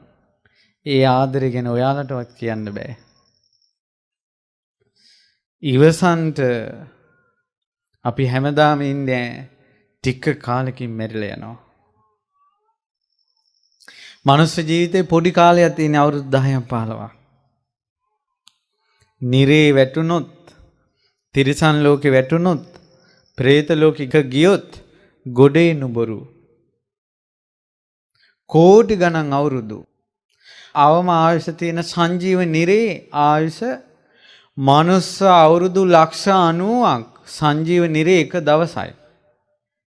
ඒ ආදරය ගැන ඔයාලටවත් කියන්න බෑ. ඉවසන්ට අපි හැමදාම ඉන්නේ ටික කාලෙකින් මැරිලා යනවා. මනුස්ස ජීවිතේ පොඩි කාලයක් තියෙන අවුරුදු 10ක් 15ක්. නිරේ වැටුනොත්, තිරිසන් ලෝකේ වැටුනොත්, പ്രേත ලෝකෙක ගියොත් ගොඩේ නුබරු. කෝටි ගණන් අවුරුදු. අවම ආයුෂ තියෙන සංජීව නිරේ ආයුෂ මනුස්ස අවුරුදු ලක්ෂ 90ක් සංජීව නිරේ එක දවසයි.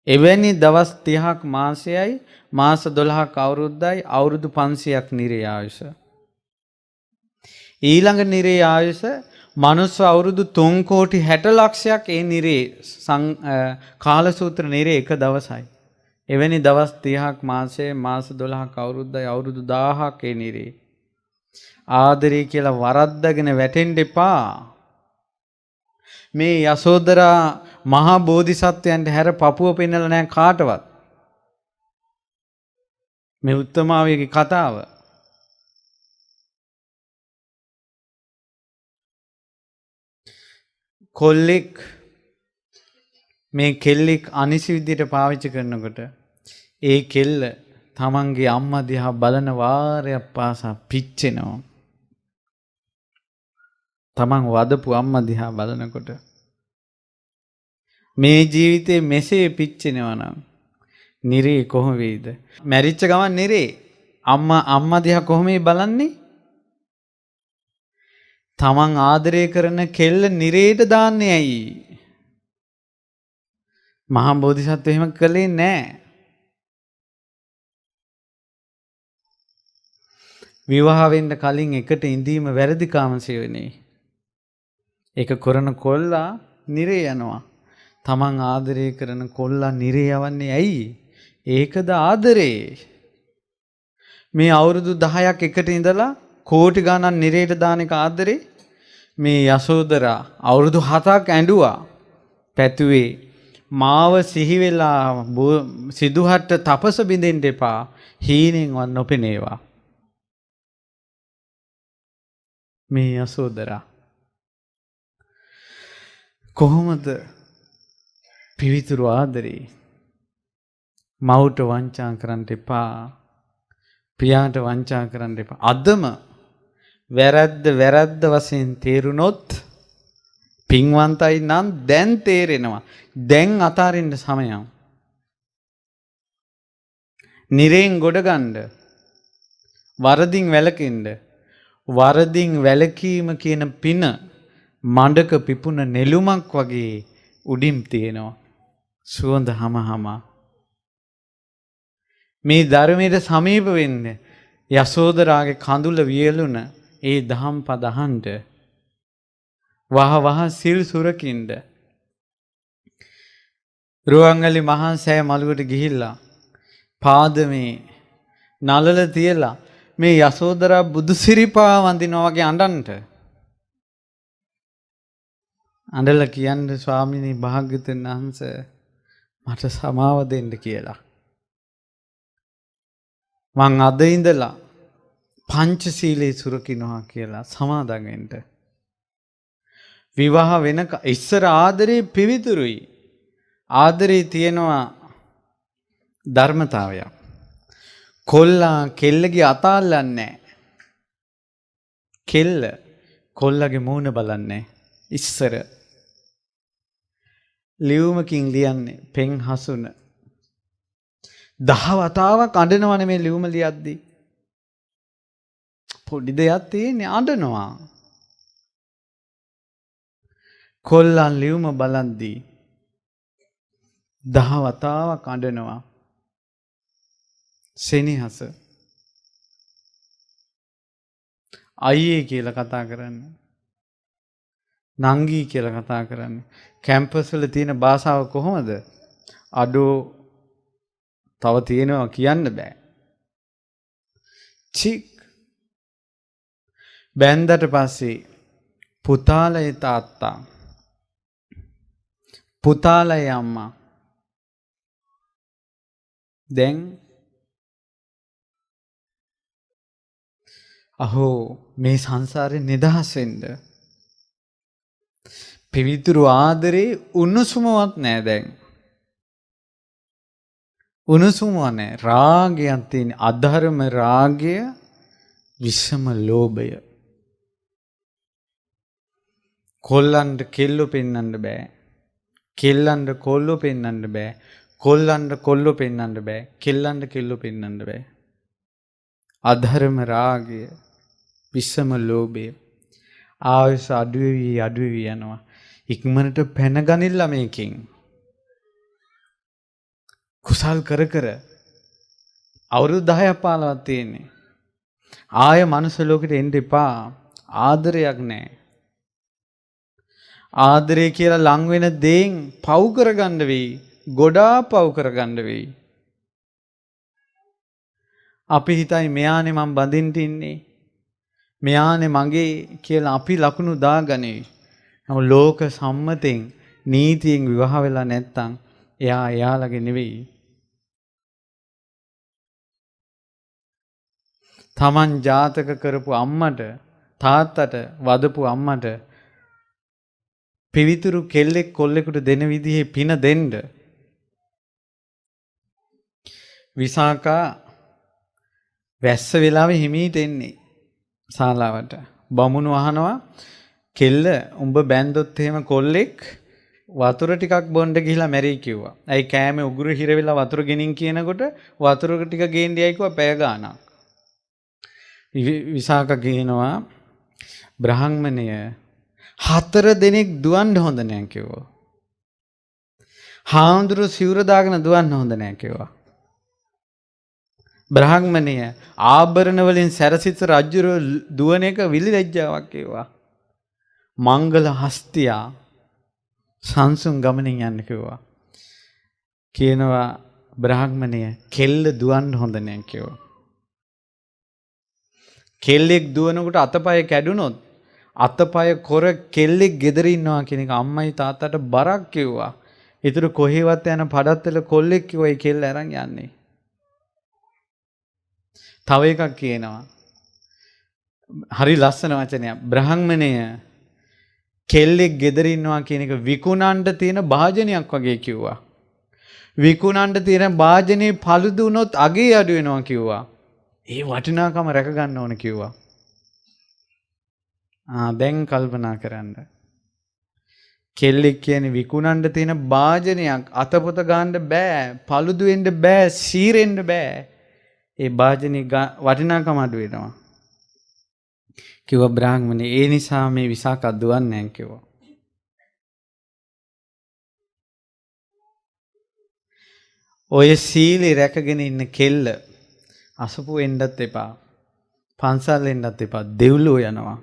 එවැනි දවස් 30ක් මාසයයි, මාස 12ක් අවුරුද්දයි, අවුරුදු 500ක් නිරේ ආයුෂ. ඊළඟ නිරේ ආයුෂ මනුස්ස අවුරුදු 3 කෝටි 60 ලක්ෂයක් ඒ නිරේ කාලසූත්‍ර නිරේ එක දවසයි. එවැනි දවස් 30ක් මාසයේ, මාස 12ක් අවුරුද්දයි, අවුරුදු 1000ක් ඒ නිරේ. ආදරේ කියලා වරද්දගෙන වැටෙන්න එපා. මේ යසෝදරා මහා බෝධිසත්වයන්ට හැර පපුව පෙන්නලා නැහැ කාටවත්. මේ උත්තමාවියගේ කතාව. කොල්ලෙක් මේ කෙල්ලෙක් අනිසි විදිහට පාවිච්චි කරනකොට ඒ කෙල්ල තමන්ගේ අම්මා දිහා බලන වාරයක් පාසා පිච්චෙනවා. තමන් වදපු අම්මා දිහා බලනකොට මේ ජීවිතේ මෙසේ පිච්චෙනවා නම් නිරේ කොහොම වෙයිද? මැරිච්ච ගමන් නිරේ අම්මා දිහා කොහොමද බලන්නේ? තමන් ආදරය කරන කෙල්ල නිරේට දාන්නේ ඇයි? මහා බෝධිසත්ව එහෙම කළේ නැහැ. විවාහ වෙන්න කලින් එකට ඉඳීම වැරදි කාමසේවනේ. ඒක කරන කොල්ලා නිරේ යනවා. තමන් ආදරය කරන කොල්ලා නිරේ යවන්නේ ඇයි? ඒකද ආදරේ. මේ අවුරුදු 10ක් එකට ඉඳලා කෝටි ගණන් නිරේට දාන එක ආදරේ. මේ යසෝදරා අවුරුදු 7ක් ඇඬුවා. පැතුවේ මාව සිහි වෙලා සිදුහට තපස බින්දෙන්න එපා. හීනෙන්වත් නොපෙනේවා. මේ යසෝදරා කොහොමද පිවිතුරු ආදරේ? මව්ට වංචා කරන්න එපා. පියාට වංචා කරන්න එපා. අදම වැරද්ද වශයෙන් තේරුනොත් පින්වන්තයි නම් දැන් තේරෙනවා. දැන් අතාරින්න සමයක්. නිරෙන් ගොඩ ගන්න. වරදින් වැළකෙන්න. වරදින් වැළකීම කියන පින මඩක පිපුණ නෙළුමක් වගේ උඩින් තියෙනවා. සුවඳ හමහම. මේ ධර්මයට සමීප වෙන්න යසෝදරාගේ කඳුල වියලුන ඒ දහම් පද අහන්න. වහ සිල් සුරකින්න. රුවන්වැලි මහා සෑය මළුවට ගිහිල්ලා පාදමේ නලල තියලා මේ යසෝදරා බුදු සිරිපා වඳිනවා වගේ අඬන්ට. අඬලා කියන්නේ ස්වාමිනී භාග්‍යවතුන් වහන්සේ මට සමාව දෙන්න කියලා. මං අද ඉඳලා පංචශීලයේ සුරකින්නවා කියලා සමාදන් වෙන්න. විවාහ වෙන ඉස්සර ආදරේ පිවිතුරුයි. ආදරේ තියෙනවා ධර්මතාවයක්. කොල්ලා කෙල්ලගේ අතාල්ලන්නේ කෙල්ල කොල්ලගේ මූණ බලන්නේ ඉස්සර. ලියුමකින් ලියන්නේ පෙන් හසුන. 10 වතාවක් අඬනවනේ මේ ලියුම ලියද්දි. පොඩි දෙයක් තියෙන්නේ අඬනවා. කොල්ලන් ලියුම බලද්දී 10 වතාවක් අඬනවා. සෙනෙහස. අයියේ කියලා කතා කරන්නේ. නංගී කියලා කතා කරන්නේ. කැම්පස් වල තියෙන භාෂාව කොහොමද? අඩෝ තව තියෙනවා කියන්න බෑ. චික් බැන්දට පස්සේ පුතාලේ තාත්තා පුතාලේ අම්මා දැන් අහෝ මේ සංසාරේ නිදහස් වෙන්න පිවිතුරු ආදරේ උණුසුමවත් නෑ දැන්. උණුසුම නෑ. රාගයක් තියෙන අධර්ම රාගය, විෂම ලෝභය. කොල්ලන්ට කෙල්ලෝ පෙන්වන්න බෑ. කෙල්ලන්ට කොල්ලෝ පෙන්වන්න බෑ. කොල්ලන්ට කොල්ලෝ පෙන්වන්න බෑ. කෙල්ලන්ට කෙල්ලෝ පෙන්වන්න බෑ. අධර්ම රාගය, විෂම ලෝභය ආයස අඩුවෙවි යනවා. ඉක්මනට පැන ගනින්න මේකෙන්. කුසල් කර කර අවුරුදු 10ක් 15ක් තියෙන්නේ. ආය මනුස්ස ලෝකෙට එන්න එපා. ආදරයක් නැහැ. ආදරය කියලා ලං වෙන දේෙන් පව් කරගන්න වෙයි. ගොඩාක් පව් කරගන්න වෙයි. අපි හිතයි මෙයානේ මං බඳින්න ඉන්නේ. මෙයානේ මගේ කියලා අපි ලකුණු දාගන්නේ. නමුත් ලෝක සම්මතෙන් නීතියෙන් විවාහ වෙලා නැත්තම් එයා එයාලගේ නෙවෙයි. තමන් ජාතක කරපු අම්මට තාත්තට වදපු අම්මට පිවිතුරු කෙල්ලෙක් කොල්ලෙකුට දෙන විදිහේ පින දෙන්න. විසාකා වැස්ස වෙලාවේ හිමීට එන්නේ ශාලාවට. බමුණු අහනවා කෙල්ල උඹ බැන්දොත් එහෙම කොල්ලෙක් වතුර ටිකක් බොන්න ගිහිලා මැරී කිව්වා. ඇයි කෑමේ උගුරු හිර වෙලා වතුර ගෙනින් කියනකොට වතුර ටික ගේන්නේයි කිව්වා පැය ගාණක්. විසාක කියනවා බ්‍රාහ්මණය 4 දෙනෙක් දුවන්න හොඳ නැහැ කිව්වා. හාමුදුරු සිවුර දාගෙන දුවන්න හොඳ නැහැ කිව්වා. බ්‍රාහ්මණය ආභරණ වලින් සැරසිත රජුර දුවන එක විලිලැජ්ජාවක් කිව්වා. මංගල හස්තියා සංසුන් ගමනින් යන්න කිව්වා. කියනවා බ්‍රාහ්මණය කෙල්ල දුවන්න හොඳ නැහැ කිව්වා. කෙල්ලෙක් දුවනකොට අතපය කැඩුනොත් අතපය කොර කෙල්ලෙක් ගෙදර ඉන්නවා කියන එක අම්මයි තාත්තට බරක් කිව්වා. ඒතර කොහෙවත් යන පඩත්තල කොල්ලෙක් කිව්වයි කෙල්ල අරන් යන්නේ. තව එකක් කියනවා. හරි ලස්සන වචනයක්. බ්‍රාහ්මණය කෙල්ලෙක් ගෙදර ඉන්නවා කියන එක විකුණන්න තියෙන භාජනයක් වගේ කිව්වා. විකුණන්න තියෙන භාජනේ පළුදු වුණොත් අගේ අඩු වෙනවා කිව්වා. ඒ වටිනාකම රැක ගන්න ඕන කිව්වා. දැන් කල්පනා කරන්න. කෙල්ලෙක් කියන්නේ විකුණන්න තියෙන භාජනයක් අතපොත ගන්න බෑ, පළුදු වෙන්න බෑ, සීරෙන්න බෑ. ඒ භාජනේ වටිනාකම අඩු වෙනවා. කිව්වා බ්‍රාහ්මණේ ඒ නිසා මේ විසාක දුවන්නේ නැහැ කිව්වා. ඔය සීලේ රැකගෙන ඉන්න කෙල්ල අසපු වෙන්නත් එපා. පන්සල් එන්නත් එපා. දෙව්ලෝ යනවා.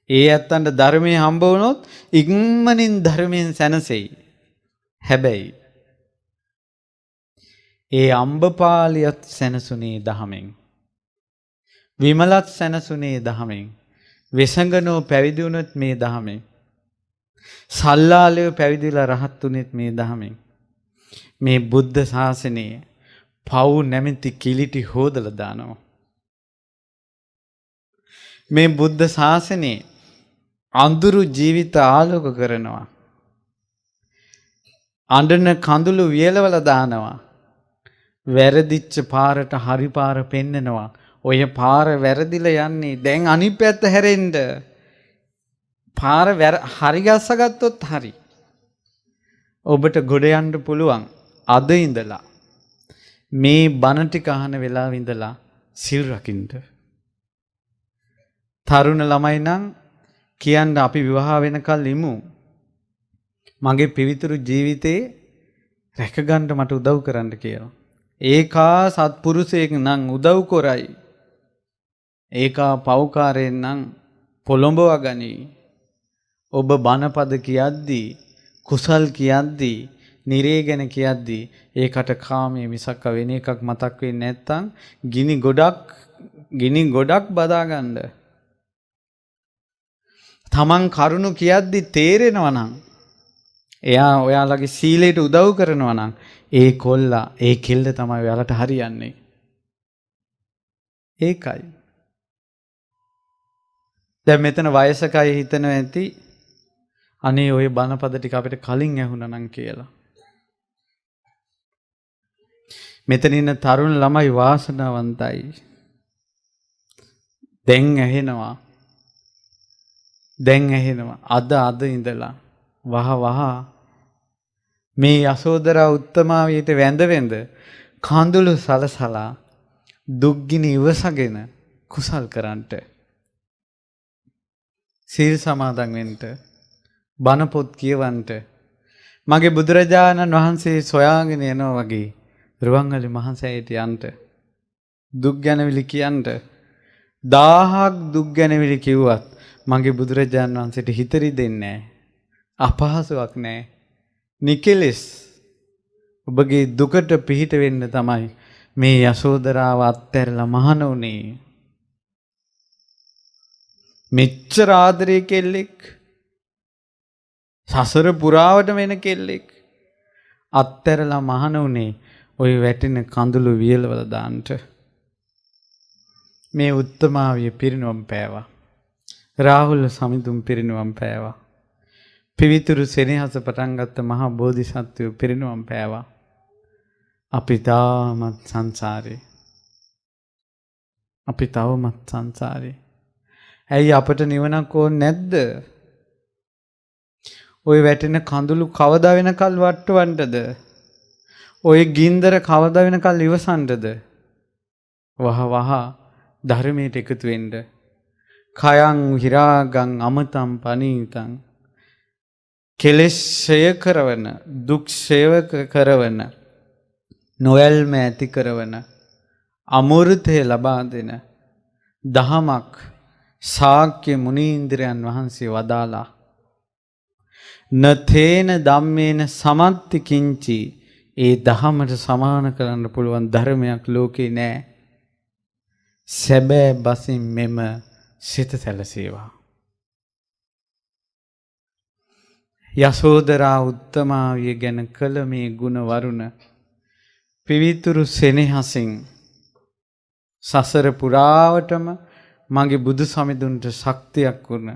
ඒ ඇත්තන්ට ධර්මයේ හම්බ වුණොත් ඉක්මනින් ධර්මයෙන් සැනසෙයි. හැබැයි ඒ අම්බපාලියත් සැනසුනේ දහමෙන්. විමලත් සැනසුනේ දහමෙන්. වෙසඟනෝ පැවිදි වුණොත් මේ දහමෙන්. සල්ලාලයෝ පැවිදිලා රහත් වුණෙත් මේ දහමෙන්. මේ බුද්ධ ශාසනයේ පව් නැමැති කිලිටි හොදලා දානවා. මේ බුද්ධ ශාසනයේ අඳුරු ජීවිත ආලෝක කරනවා. අඬන කඳුළු වියලවලා දානවා. වැරදිච්ච පාරට හරි පාර පෙන්නනවා. ඔය පාර වැරදිලා යන්නේ. දැන් අනිත් පැත්ත හැරෙන්න. පාර හරි ගස්සගත්තොත් හරි. ඔබට ගොඩ යන්න පුළුවන්. අද ඉඳලා මේ බණ ටික අහන වෙලාව ඉඳලා සිල් රකින්න. තරුණ ළමයි නම් කියන්න අපි විවාහ වෙනකල් ඉමු. මගේ පිවිතුරු ජීවිතේ රැකගන්න මට උදව් කරන්න කියලා. ඒකා සත්පුරුෂයෙක් නම් උදව් කරයි. ඒකා පව්කාරයෙන් නම් පොළඹවා ගනි. ඔබ බණපද කියද්දී කුසල් කියද්දී නිරේ ගැන කියද්දී ඒකට කාමයේ මිසක් වෙන එකක් මතක් වෙන්නේ නැත්තම් ගිනි ගොඩක් බදා ගන්න. තමන් කරුණු කියද්දි තේරෙනවා නම් එයා ඔයාලගේ සීලයට උදව් කරනවා නම් ඒ කොල්ලා ඒ කෙල්ල තමයි ඔයාලට හරියන්නේ. ඒකයි. දැන් මෙතන වයසකයි හිතනවා ඇති අනේ ওই බණපද ටික අපිට කලින් ඇහුණා නම් කියලා. මෙතන ඉන්න තරුණ ළමයි වාසනාවන්තයි. දැන් ඇහෙනවා. අද ඉඳලා වහ මේ යසෝදරා උත්තමාවියට වැඳ කඳුළු සලසලා දුක්ගිනි ඉවසගෙන කුසල් කරන්ට. සීල් සමාදන් වෙන්න. බණ පොත් කියවන්ට. මගේ බුදුරජාණන් වහන්සේ සොයාගෙන යනවා වගේ රුවන්වැලි මහසෑයට යන්න. දුක් ගැනවිලි කියන්න. 1000ක් දුක් ගැනවිලි කිව්වත් මගේ බුදුරජාණන් වහන්සේට හිතරි දෙන්නේ නැහැ. අපහසුයක් නැහැ. නිකලෙස් ඔබගේ දුකට පිහිට වෙන්න තමයි මේ යසෝදරාව අත්හැරලා මහණ උනේ. මෙච්චර ආදරේ කෙල්ලෙක්. සසර පුරාවට වෙන කෙල්ලෙක්. අත්හැරලා මහන උනේ ওই වැටෙන කඳුළු වියලවල දාන්නට. මේ උත්තමාවිය පිරිනුවම් පෑවා. රාහුල සමිඳුන් පිරිනුවම් පෑවා. පිවිතුරු සෙනෙහස පටන් ගත්ත මහා බෝධිසත්වයෝ පිරිනුවම් පෑවා. අපි තාමත් සංසාරේ. අපි තවමත් සංසාරේ. ඇයි අපට නිවනක් ඕනේ නැද්ද? ඔය වැටෙන කඳුළු කවදා වෙනකල් වට්ටවන්නද? ඔය ගින්දර කවදා වෙනකල් ඉවසන්නද? වහ වහ ධර්මයට එකතු වෙන්න. කයං විරාගං අමතං පනීතං. කෙලෙස් ඡය කරවන, දුක් ඡය කරවන, නොයල්ම ඇති කරවන, අමෘතය ලබා දෙන දහමක් ශාක්‍ය මුනීන්ද්‍රයන් වහන්සේ වදාලා. නතේන ධම්මේන සමත්ති කිංචි. ඒ දහමට සමාන කරන්න පුළුවන් ධර්මයක් ලෝකේ නෑ. සැබෑ බසින් මෙම සිත සැලසේවා. යසෝදරා උත්තමාවිය ගැන කළ මේ ගුණ වරුණ පිවිතුරු සෙනෙහසින් සසර පුරාවටම මගේ බුදු සමිඳුන්ට ශක්තියක් වුණ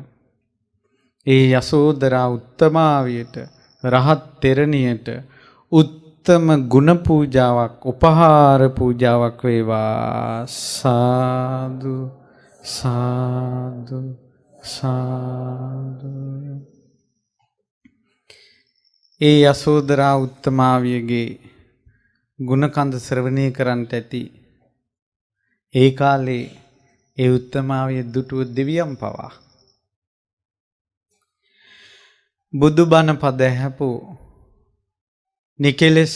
ඒ යසෝදරා උත්තමාවියට රහත් තෙරණියට උත්තම ගුණ පූජාවක් උපහාර පූජාවක් වේවා. සාදු සාදු සාදු. ඒ යසෝදරා උත්තමාවියගේ ගුණකන්ද ශ්‍රවණය කරන්නට ඇති. ඒ කාලේ ඒ උත්තමාවිය දුටුව දෙවියන් පවා බුදුබණ පද ඇහැපු නිකෙලෙස්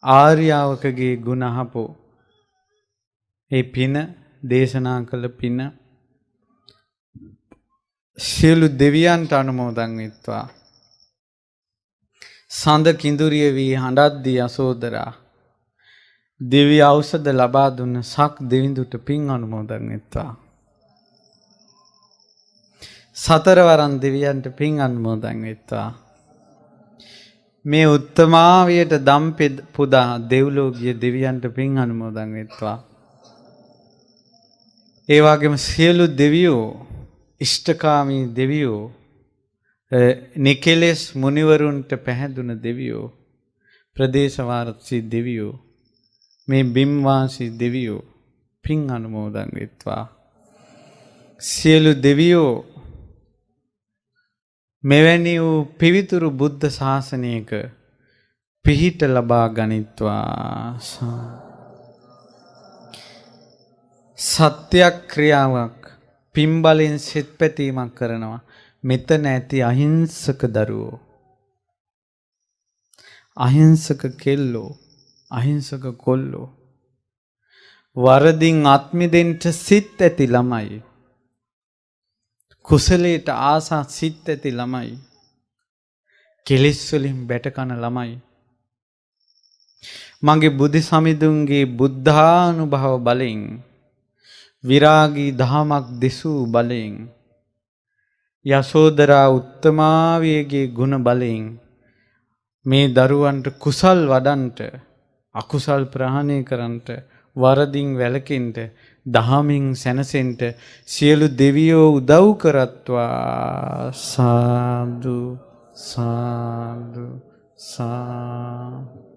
ආර්යාවකගේ ගුණ අහපු ඒ පින දේශනා කළ පින සියලු දෙවියන්ට අනුමෝදන් වෙත්වා. සඳ කිඳුරිය වී හඬද්දී යසෝදරා දිව්‍ය ඖෂධ ලබා දුන්න සක් දෙවිඳුට පින් අනුමෝදන් වෙත්වා. සතරවරන් දෙවියන්ට පින් අනුමෝදන් වෙත්වා. මේ උත්තමාවියට දම් පුදා දෙව්ලෝ ගිය දෙවියන්ට පින් අනුමෝදන් වෙත්වා. ඒ වගේම සියලු දෙවියෝ ඉෂ්ඨකාමී දෙවියෝ නිකෙලෙස් මුනිවරුන්ට පැහැදුන දෙවියෝ ප්‍රදේශවාසී දෙවියෝ මේ බිම්වාසී දෙවියෝ පින් අනුමෝදන් වෙත්වා. සියලු දෙවියෝ මෙවැනි වූ පිවිතුරු බුද්ධ ශාසනයක පිහිට ලබා ගනිත්වා. සත්‍යක්‍රියාවක් පින්බලෙන් සිත් පැතීමක් කරනවා. මෙතන ඇති අහිංසක දරුවෝ, අහිංසක කෙල්ලෝ, අහිංසක කොල්ලෝ, වරදින් අත්මිදෙන්ට සිත් ඇති ළමයි, කුසලයට ආසා සිත් ඇති ළමයි, කෙලෙස් වලින් බැටකන ළමයි, මගේ බුදු සමිඳුන්ගේ බුද්ධානුභව බලෙන් විරාගී දහමක් දෙසූ බලෙන් යසෝදරා උත්තමාවියගේ ගුණ බලෙන් මේ දරුවන්ට කුසල් වඩන්ට අකුසල් ප්‍රහාණය කරන්නට වරදින් වැළකෙන්නට දහමින් සැනසෙන්නට සියලු දෙවියෝ උදව් කරත්වා. සාදු සාදු සාදු.